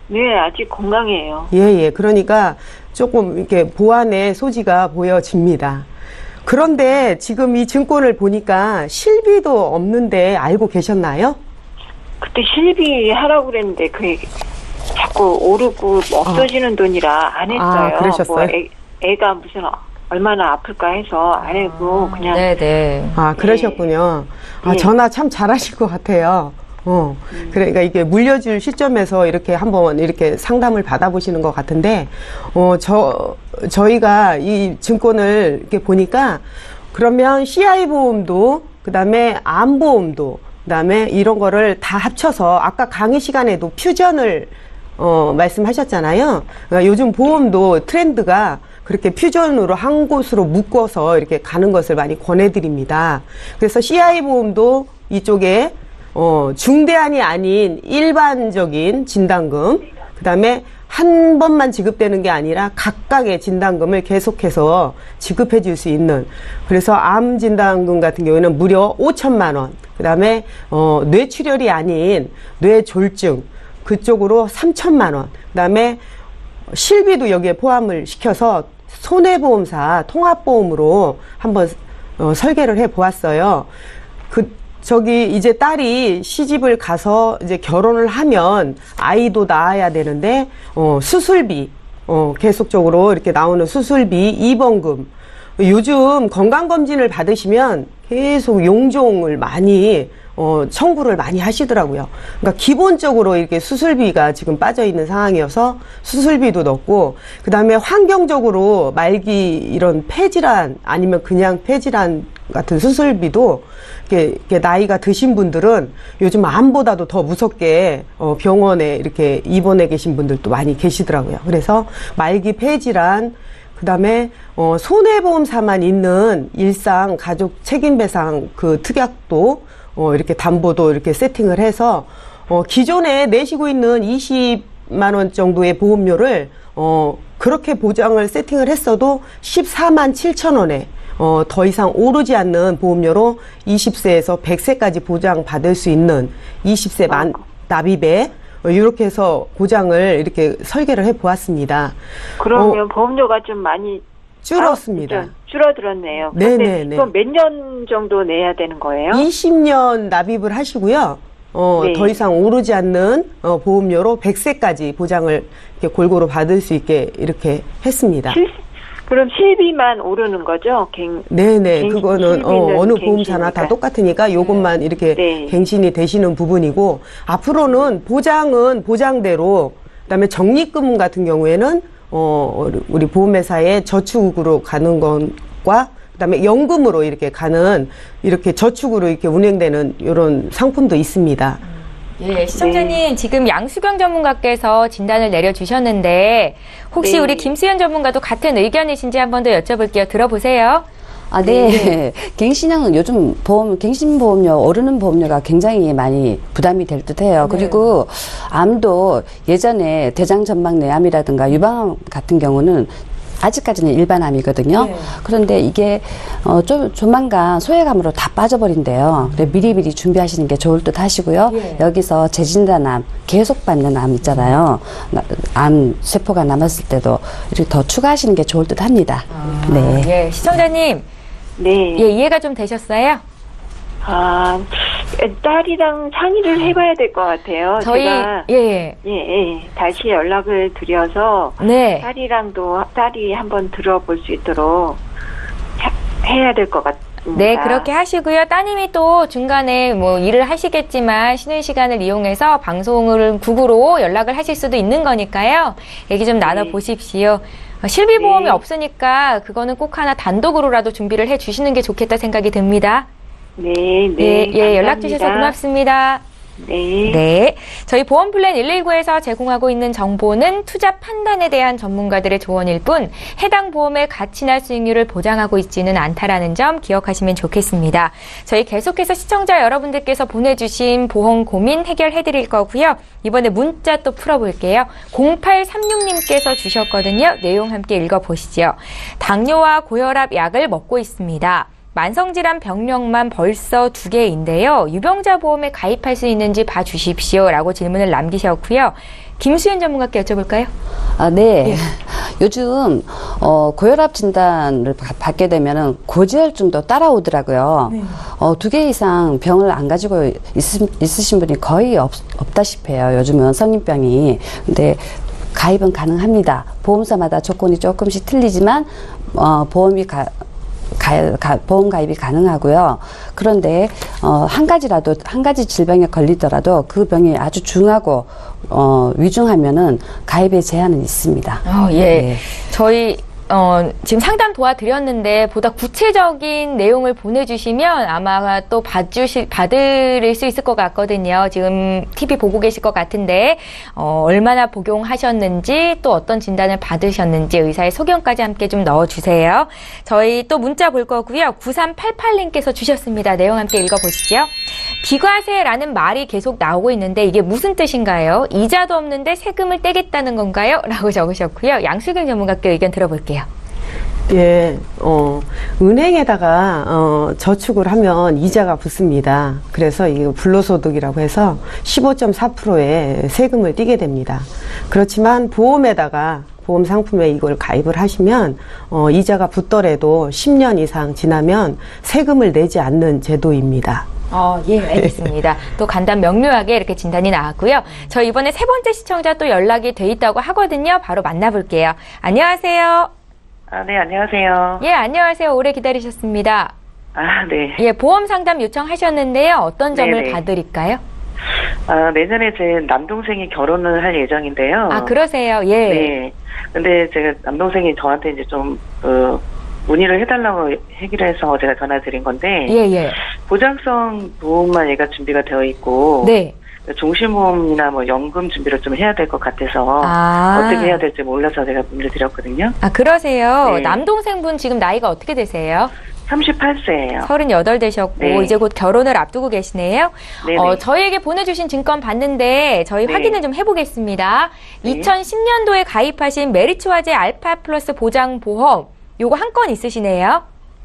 네, 아직 건강해요. 예. 그러니까 조금 이렇게 보완의 소지가 보여집니다. 그런데 지금 이 증권을 보니까 실비도 없는데 알고 계셨나요? 그때 실비 하라고 그랬는데 그게 자꾸 오르고 없어지는 돈이라 안 했어요. 그러셨어요? 뭐 애가 무슨 얼마나 아플까 해서 안 하고 그냥. 네네. 그러셨군요. 네. 전화 참 잘하실 것 같아요. 그러니까 이게 물려줄 시점에서 이렇게 한번 이렇게 상담을 받아보시는 것 같은데, 저희가 이 증권을 이렇게 보니까 그러면 CI 보험도, 그 다음에 암 보험도, 그 다음에 이런 거를 다 합쳐서 아까 강의 시간에도 퓨전을 말씀하셨잖아요. 그러니까 요즘 보험도 트렌드가 그렇게 퓨전으로 한 곳으로 묶어서 이렇게 가는 것을 많이 권해드립니다. 그래서 CI 보험도 이쪽에 중대한이 아닌 일반적인 진단금, 그 다음에 한 번만 지급되는 게 아니라 각각의 진단금을 계속해서 지급해 줄 수 있는, 그래서 암 진단금 같은 경우에는 무려 5천만 원, 그 다음에 뇌출혈이 아닌 뇌졸중 그쪽으로 3천만 원, 그 다음에 실비도 여기에 포함을 시켜서 손해보험사 통합보험으로 한번 설계를 해 보았어요. 이제 딸이 시집을 가서 이제 결혼을 하면 아이도 낳아야 되는데, 수술비, 계속적으로 이렇게 나오는 수술비, 입원금. 요즘 건강검진을 받으시면 계속 용종을 많이, 청구를 많이 하시더라고요. 그러니까 기본적으로 이렇게 수술비가 지금 빠져 있는 상황이어서 수술비도 넣고, 그 다음에 환경적으로 말기 이런 폐질환 아니면 그냥 폐질환 같은 수술비도 이렇게 나이가 드신 분들은 요즘 암보다도 더 무섭게 병원에 이렇게 입원해 계신 분들도 많이 계시더라고요. 그래서 말기 폐질환, 그 다음에 손해보험사만 있는 일상 가족 책임배상 그 특약도 이렇게 담보도 이렇게 세팅을 해서 기존에 내시고 있는 20만 원 정도의 보험료를 그렇게 보장을 세팅을 했어도 14만 7천 원에 더 이상 오르지 않는 보험료로 20세에서 100세까지 보장받을 수 있는 20세 납입에 이렇게 해서 보장을 이렇게 설계를 해 보았습니다. 그러면 보험료가 좀 많이 줄었습니다. 줄어들었네요. 네네네. 그럼 몇 년 정도 내야 되는 거예요? 20년 납입을 하시고요. 네. 더 이상 오르지 않는 보험료로 100세까지 보장을 이렇게 골고루 받을 수 있게 이렇게 했습니다. 그럼 실비만 오르는 거죠? 네네. 그거는 어느 보험사나 다 갱신이니까. 똑같으니까 요것만 이렇게 네. 갱신이 되시는 부분이고, 앞으로는 보장은 보장대로, 그다음에 적립금 같은 경우에는 우리 보험회사의 저축으로 가는 것과 그다음에 연금으로 이렇게 가는, 이렇게 저축으로 이렇게 운행되는 이런 상품도 있습니다. 예, 시청자님 지금 양수경 전문가께서 진단을 내려주셨는데 혹시 네. 우리 김수현 전문가도 같은 의견이신지 한 번 더 여쭤볼게요. 들어보세요. 네. 갱신형은 요즘 갱신보험료, 오르는 보험료가 굉장히 많이 부담이 될 듯 해요. 그리고 암도 예전에 대장전막내암이라든가 유방암 같은 경우는 아직까지는 일반암이거든요. 그런데 이게 조만간 소외감으로 다 빠져버린대요. 그래 미리미리 준비하시는 게 좋을 듯 하시고요. 여기서 재진단암, 계속 받는 암 있잖아요. 암 세포가 남았을 때도 이렇게 더 추가하시는 게 좋을 듯 합니다. 네. 예, 시청자님. 네. 예, 이해가 좀 되셨어요? 딸이랑 상의를 해봐야 될 것 같아요. 저희 제가 예. 다시 연락을 드려서 네. 딸이 한번 들어볼 수 있도록 해야 될 것 같습니다. 네, 그렇게 하시고요. 따님이 또 중간에 뭐 일을 하시겠지만 쉬는 시간을 이용해서 방송을 국으로 연락을 하실 수도 있는 거니까요. 얘기 좀 나눠보십시오. 실비보험이 네. 없으니까 그거는 꼭 하나 단독으로라도 준비를 해 주시는 게 좋겠다 생각이 듭니다. 네, 예, 연락 주셔서 고맙습니다. 네. 저희 보험플랜 119에서 제공하고 있는 정보는 투자 판단에 대한 전문가들의 조언일 뿐 해당 보험의 가치나 수익률을 보장하고 있지는 않다라는 점 기억하시면 좋겠습니다. 저희 계속해서 시청자 여러분들께서 보내주신 보험 고민 해결해 드릴 거고요. 이번에 문자 또 풀어볼게요. 0836님께서 주셨거든요. 내용 함께 읽어보시죠. 당뇨와 고혈압 약을 먹고 있습니다. 만성질환 병력만 벌써 2개인데요. 유병자 보험에 가입할 수 있는지 봐주십시오. 라고 질문을 남기셨고요. 김수연 전문가께 여쭤볼까요? 네. 요즘 고혈압 진단을 받게 되면은 고지혈증도 따라오더라고요. 2개 이상 병을 안 가지고 있으신 분이 거의 없다시피 해요. 요즘은 성인병이. 근데 가입은 가능합니다. 보험사마다 조건이 조금씩 틀리지만 보험 가입이 가능하고요. 그런데 한 가지 질병에 걸리더라도 그 병이 아주 중하고 위중하면은 가입의 제한은 있습니다. 네. 저희 지금 상담 도와드렸는데 보다 구체적인 내용을 보내주시면 아마 또 받을 수 있을 것 같거든요. 지금 TV 보고 계실 것 같은데 얼마나 복용하셨는지 또 어떤 진단을 받으셨는지 의사의 소견까지 함께 좀 넣어주세요. 저희 또 문자 볼 거고요. 9388님께서 주셨습니다. 내용 함께 읽어보시죠. 비과세라는 말이 계속 나오고 있는데 이게 무슨 뜻인가요? 이자도 없는데 세금을 떼겠다는 건가요? 라고 적으셨고요. 양수경 전문가께 의견 들어볼게요. 예, 은행에다가 저축을 하면 이자가 붙습니다. 그래서 이거 불로소득이라고 해서 15.4%의 세금을 떼게 됩니다. 그렇지만 보험에다가 보험 상품에 이걸 가입을 하시면 이자가 붙더라도 10년 이상 지나면 세금을 내지 않는 제도입니다. 예, 알겠습니다. 또 간단 명료하게 이렇게 진단이 나왔고요. 저 이번에 3번째 시청자 또 연락이 돼 있다고 하거든요. 바로 만나볼게요. 안녕하세요. 네, 안녕하세요. 예, 안녕하세요. 오래 기다리셨습니다. 네. 예, 보험 상담 요청하셨는데요. 어떤 점을 네네. 봐드릴까요? 내년에 제 남동생이 결혼을 할 예정인데요. 그러세요? 예. 네. 근데 제가 남동생이 저한테 이제 좀, 문의를 해달라고 하기로 해서 제가 전화드린 건데. 예. 보장성 보험만 얘가 준비가 되어 있고. 네. 종신보험이나 뭐 연금 준비를 좀 해야 될 것 같아서. 어떻게 해야 될지 몰라서 제가 문의 드렸거든요. 그러세요. 네. 남동생분 지금 나이가 어떻게 되세요? 38세예요. 38 되셨고, 네. 이제 곧 결혼을 앞두고 계시네요. 네네. 저희에게 보내주신 증권 봤는데, 저희 네. 확인을 좀 해보겠습니다. 네. 2010년도에 가입하신 메리츠화재 알파 플러스 보장보험, 요거 한 건 있으시네요.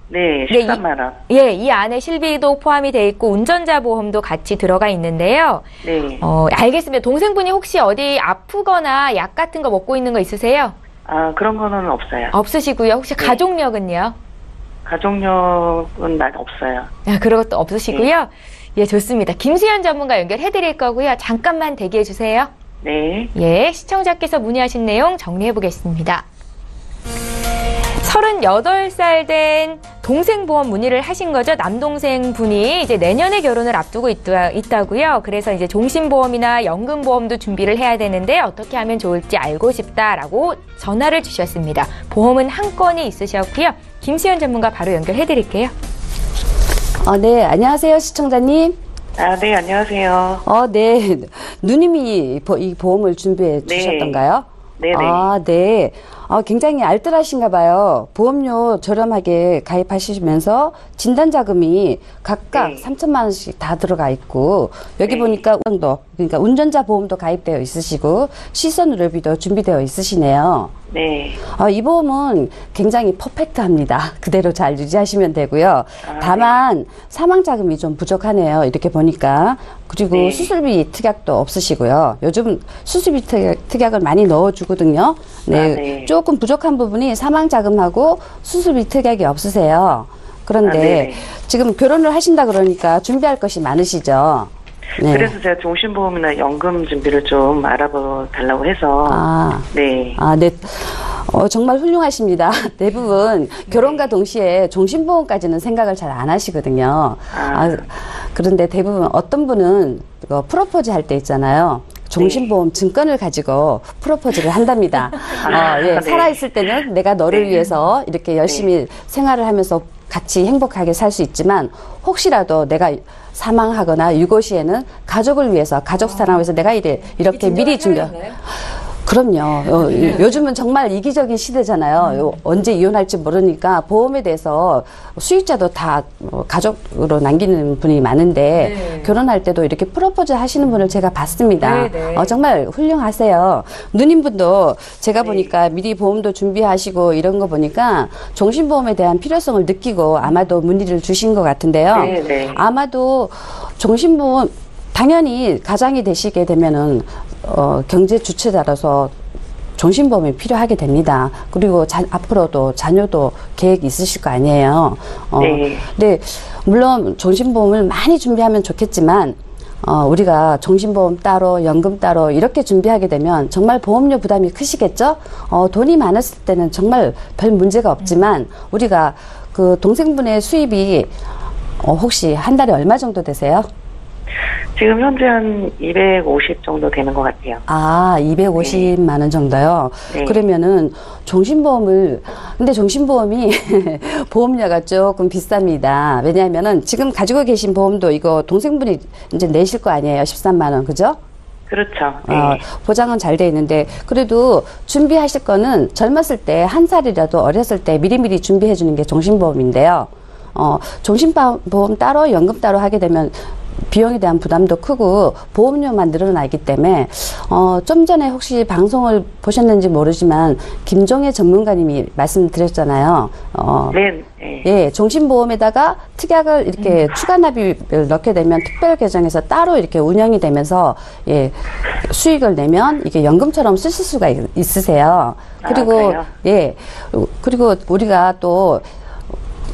네, 13만원. 예, 이 안에 실비도 포함이 돼 있고, 운전자 보험도 같이 들어가 있는데요. 네. 알겠습니다. 동생분이 혹시 어디 아프거나 약 같은 거 먹고 있는 거 있으세요? 그런 거는 없어요. 없으시고요. 혹시 네. 가족력은요? 가족력은 없어요. 그런 것도 없으시고요. 예, 좋습니다. 김수현 전문가 연결해 드릴 거고요. 잠깐만 대기해 주세요. 네. 예, 시청자께서 문의하신 내용 정리해 보겠습니다. 38살 된 동생 보험 문의를 하신 거죠. 남동생 분이 이제 내년에 결혼을 앞두고 있다고요. 그래서 이제 종신보험이나 연금보험도 준비를 해야 되는데 어떻게 하면 좋을지 알고 싶다라고 전화를 주셨습니다. 보험은 한 건이 있으셨고요. 김수현 전문가 바로 연결해 드릴게요. 네, 안녕하세요, 시청자님. 네, 안녕하세요. 네. 누님이 이 보험을 준비해 주셨던가요? 네네. 네. 굉장히 알뜰하신가 봐요. 보험료 저렴하게 가입하시면서 진단자금이 각각 3천만 원씩 다 들어가 있고, 여기 보니까 그러니까 운전자 보험도 가입되어 있으시고, 시선 의료비도 준비되어 있으시네요. 네. 이 보험은 굉장히 퍼펙트합니다. 그대로 잘 유지하시면 되고요. 다만 사망자금이 좀 부족하네요. 이렇게 보니까. 그리고 수술비 특약도 없으시고요. 요즘 수술비 특약을 많이 넣어주거든요. 네. 조금 부족한 부분이 사망자금하고 수술비 특약이 없으세요. 그런데 네네. 지금 결혼을 하신다 그러니까 준비할 것이 많으시죠? 네. 그래서 제가 종신보험이나 연금 준비를 좀 알아봐 달라고 해서. 네. 네. 정말 훌륭하십니다. 대부분 결혼과 동시에 종신보험까지는 생각을 잘 안 하시거든요. 그런데 대부분 어떤 분은 프로포즈 할 때 있잖아요. 종신보험 증권을 가지고 프로포즈를 한답니다. 네. 살아있을 때는 내가 너를 네. 위해서 이렇게 열심히 생활을 하면서 같이 행복하게 살 수 있지만 혹시라도 내가 사망하거나 유고 시에는 가족을 위해서 가족 사랑을 위해서 내가 이렇게 미리 준비. 그럼요. 요즘은 정말 이기적인 시대잖아요. 언제 이혼할지 모르니까 보험에 대해서 수익자도 다 가족으로 남기는 분이 많은데 네. 결혼할 때도 이렇게 프로포즈 하시는 분을 제가 봤습니다. 네, 네. 정말 훌륭하세요. 누님분도 제가 네. 보니까 미리 보험도 준비하시고 이런 거 보니까 종신보험에 대한 필요성을 느끼고 아마도 문의를 주신 것 같은데요. 네, 네. 아마도 종신보험 당연히 가장이 되시게 되면은 경제 주체자라서 종신보험이 필요하게 됩니다. 그리고 앞으로도 자녀도 계획 있으실 거 아니에요. 네. 네, 물론 종신보험을 많이 준비하면 좋겠지만 우리가 종신보험 따로 연금 따로 이렇게 준비하게 되면 정말 보험료 부담이 크시겠죠? 돈이 많았을 때는 정말 별 문제가 없지만 우리가 그 동생분의 수입이 혹시 한 달에 얼마 정도 되세요? 지금 현재 한 250 정도 되는 것 같아요. 250만 원 정도요? 네. 그러면은 근데 종신보험이 보험료가 조금 비쌉니다. 왜냐하면은 지금 가지고 계신 보험도 이거 동생분이 이제 내실 거 아니에요? 13만 원, 그죠? 그렇죠. 네. 보장은 잘 돼 있는데 그래도 준비하실 거는 젊었을 때 한 살이라도 어렸을 때 미리미리 준비해 주는 게 종신보험인데요. 종신보험 따로 연금 따로 하게 되면 비용에 대한 부담도 크고 보험료만 늘어나기 때문에 좀 전에 혹시 방송을 보셨는지 모르지만 김종혜 전문가님이 말씀드렸잖아요. 네. 네. 예, 종신보험에다가 특약을 이렇게 추가 납입을 넣게 되면 특별 계정에서 따로 이렇게 운영이 되면서 수익을 내면 이게 연금처럼 쓰실 수가 있으세요. 그리고 그래요? 그리고 우리가 또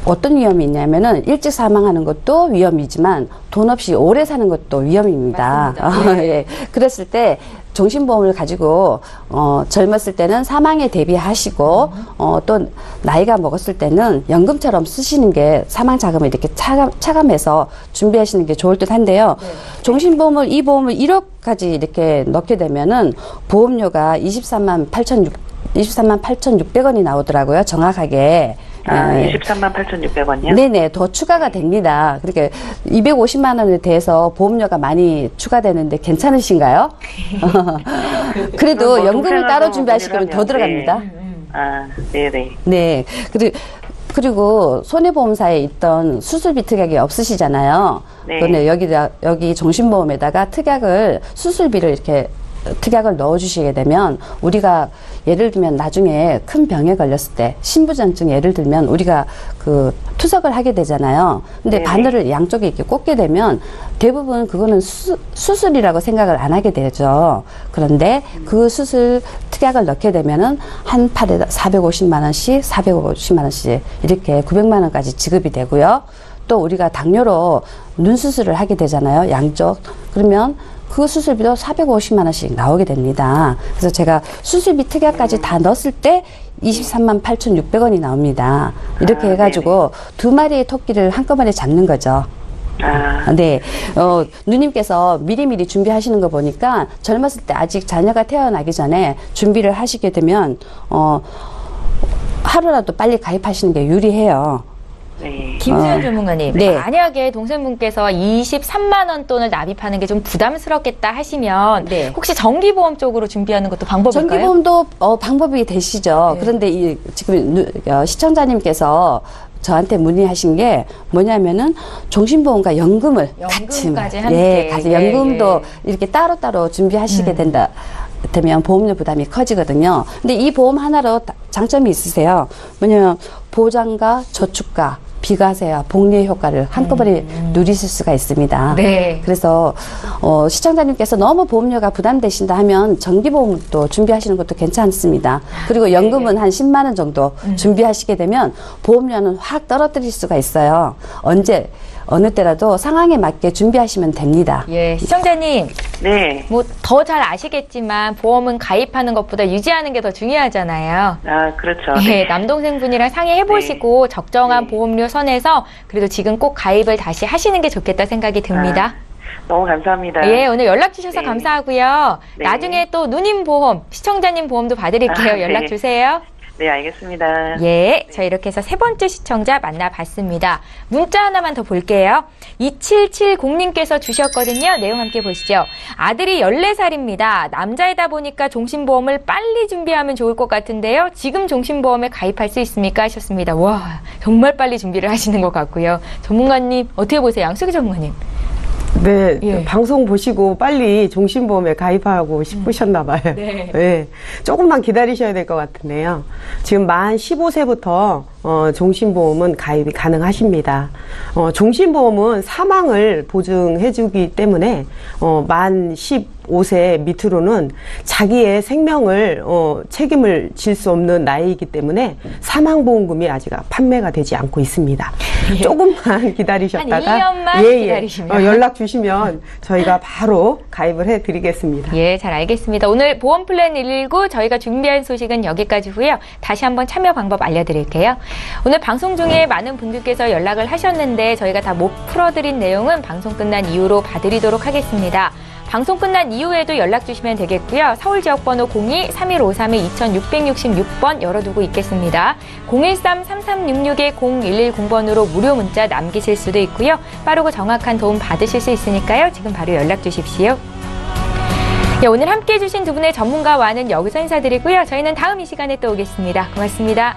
어떤 위험이 있냐면은 일찍 사망하는 것도 위험이지만 돈 없이 오래 사는 것도 위험입니다. 예. 그랬을 때 종신보험을 가지고 젊었을 때는 사망에 대비하시고 또 나이가 먹었을 때는 연금처럼 쓰시는 게 사망 자금을 이렇게 차감해서 준비하시는 게 좋을 듯한데요. 종신보험을 이 보험을 1억까지 이렇게 넣게 되면은 보험료가 23만 8,600원이 나오더라고요. 정확하게. 23만 8,600원이요? 네네, 더 추가가 됩니다. 그렇게 250만 원에 대해서 보험료가 많이 추가되는데 괜찮으신가요? 그래도 연금을 따로 준비하시면 더 들어갑니다. 네네. 네. 그리고 손해보험사에 있던 수술비 특약이 없으시잖아요. 네. 그런데 여기 종신보험에다가 수술비를 이렇게 특약을 넣어주시게 되면 우리가 예를 들면 나중에 큰 병에 걸렸을 때 신부전증 예를 들면 우리가 그 투석을 하게 되잖아요. 근데 네네. 바늘을 양쪽에 이렇게 꽂게 되면 대부분 그거는 수술이라고 생각을 안 하게 되죠. 그런데 그 수술 특약을 넣게 되면은 한 팔에 450만 원씩 이렇게 900만 원까지 지급이 되고요. 또 우리가 당뇨로 눈 수술을 하게 되잖아요. 양쪽. 그러면 그 수술비도 450만 원씩 나오게 됩니다. 그래서 제가 수술비 특약까지 다 넣었을 때 23만 8,600원이 나옵니다. 이렇게 해가지고 두 마리의 토끼를 한꺼번에 잡는 거죠. 네. 누님께서 미리미리 준비하시는 거 보니까 젊었을 때 아직 자녀가 태어나기 전에 준비를 하시게 되면, 하루라도 빨리 가입하시는 게 유리해요. 네. 김수현 전문가님, 네. 만약에 동생분께서 23만 원 돈을 납입하는 게 좀 부담스럽겠다 하시면 네. 혹시 정기보험 쪽으로 준비하는 것도 방법일까요? 정기보험도 방법이 되시죠. 네. 그런데 지금 시청자님께서 저한테 문의하신 게 뭐냐면은 종신보험과 연금을 연금까지 같이 함께. 같이 예, 연금도 예. 이렇게 따로따로 준비하시게 되면 보험료 부담이 커지거든요. 근데 이 보험 하나로 장점이 있으세요. 뭐냐면 보장과 저축과 비과세와 복리의 효과를 한꺼번에 누리실 수가 있습니다. 네. 그래서 시청자님께서 너무 보험료가 부담되신다 하면 정기보험도 준비하시는 것도 괜찮습니다. 그리고 연금은 한 10만 원 정도 준비하시게 되면 보험료는 확 떨어뜨릴 수가 있어요. 언제 어느 때라도 상황에 맞게 준비하시면 됩니다. 예, 시청자님. 네. 뭐 더 잘 아시겠지만 보험은 가입하는 것보다 유지하는 게 더 중요하잖아요. 아, 그렇죠. 네, 남동생분이랑 상의해 보시고 적정한 네. 보험료 선에서 그래도 지금 꼭 가입을 다시 하시는 게 좋겠다 생각이 듭니다. 너무 감사합니다. 예, 오늘 연락 주셔서 네. 감사하고요. 네. 나중에 또 누님 보험, 시청자님 보험도 봐드릴게요. 아, 네. 연락 주세요. 네, 알겠습니다. 예, 저 이렇게 해서 세 번째 시청자 만나봤습니다. 문자 하나만 더 볼게요. 2770님께서 주셨거든요. 내용 함께 보시죠. 아들이 14살입니다. 남자이다 보니까 종신보험을 빨리 준비하면 좋을 것 같은데요. 지금 종신보험에 가입할 수 있습니까? 하셨습니다. 와, 정말 빨리 준비를 하시는 것 같고요. 전문가님, 어떻게 보세요? 양수기 전문가님. 네, 예. 방송 보시고 빨리 종신보험에 가입하고 싶으셨나 봐요. 네. 네, 조금만 기다리셔야 될 것 같은데요. 지금 만 15세부터 종신보험은 가입이 가능하십니다. 종신보험은 사망을 보증해주기 때문에 만 15세 밑으로는 자기의 생명을 책임을 질 수 없는 나이이기 때문에 사망보험금이 아직 판매가 되지 않고 있습니다. 조금만 기다리셨다가 한 2년만 기다리시면. 연락 주시면 저희가 바로 가입을 해드리겠습니다. 예, 잘 알겠습니다. 오늘 보험플랜 119 저희가 준비한 소식은 여기까지고요. 다시 한번 참여 방법 알려드릴게요. 오늘 방송 중에 많은 분들께서 연락을 하셨는데 저희가 다 못 풀어드린 내용은 방송 끝난 이후로 봐드리도록 하겠습니다. 방송 끝난 이후에도 연락 주시면 되겠고요. 서울 지역번호 02-3153-2666번 열어두고 있겠습니다. 013-3366-0110번으로 무료 문자 남기실 수도 있고요. 빠르고 정확한 도움 받으실 수 있으니까요. 지금 바로 연락 주십시오. 네, 오늘 함께해 주신 두 분의 전문가와는 여기서 인사드리고요. 저희는 다음 이 시간에 또 오겠습니다. 고맙습니다.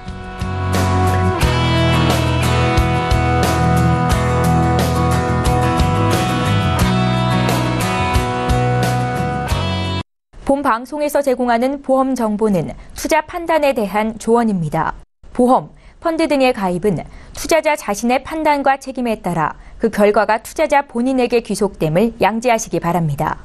본 방송에서 제공하는 보험 정보는 투자 판단에 대한 조언입니다. 보험, 펀드 등의 가입은 투자자 자신의 판단과 책임에 따라 그 결과가 투자자 본인에게 귀속됨을 양지하시기 바랍니다.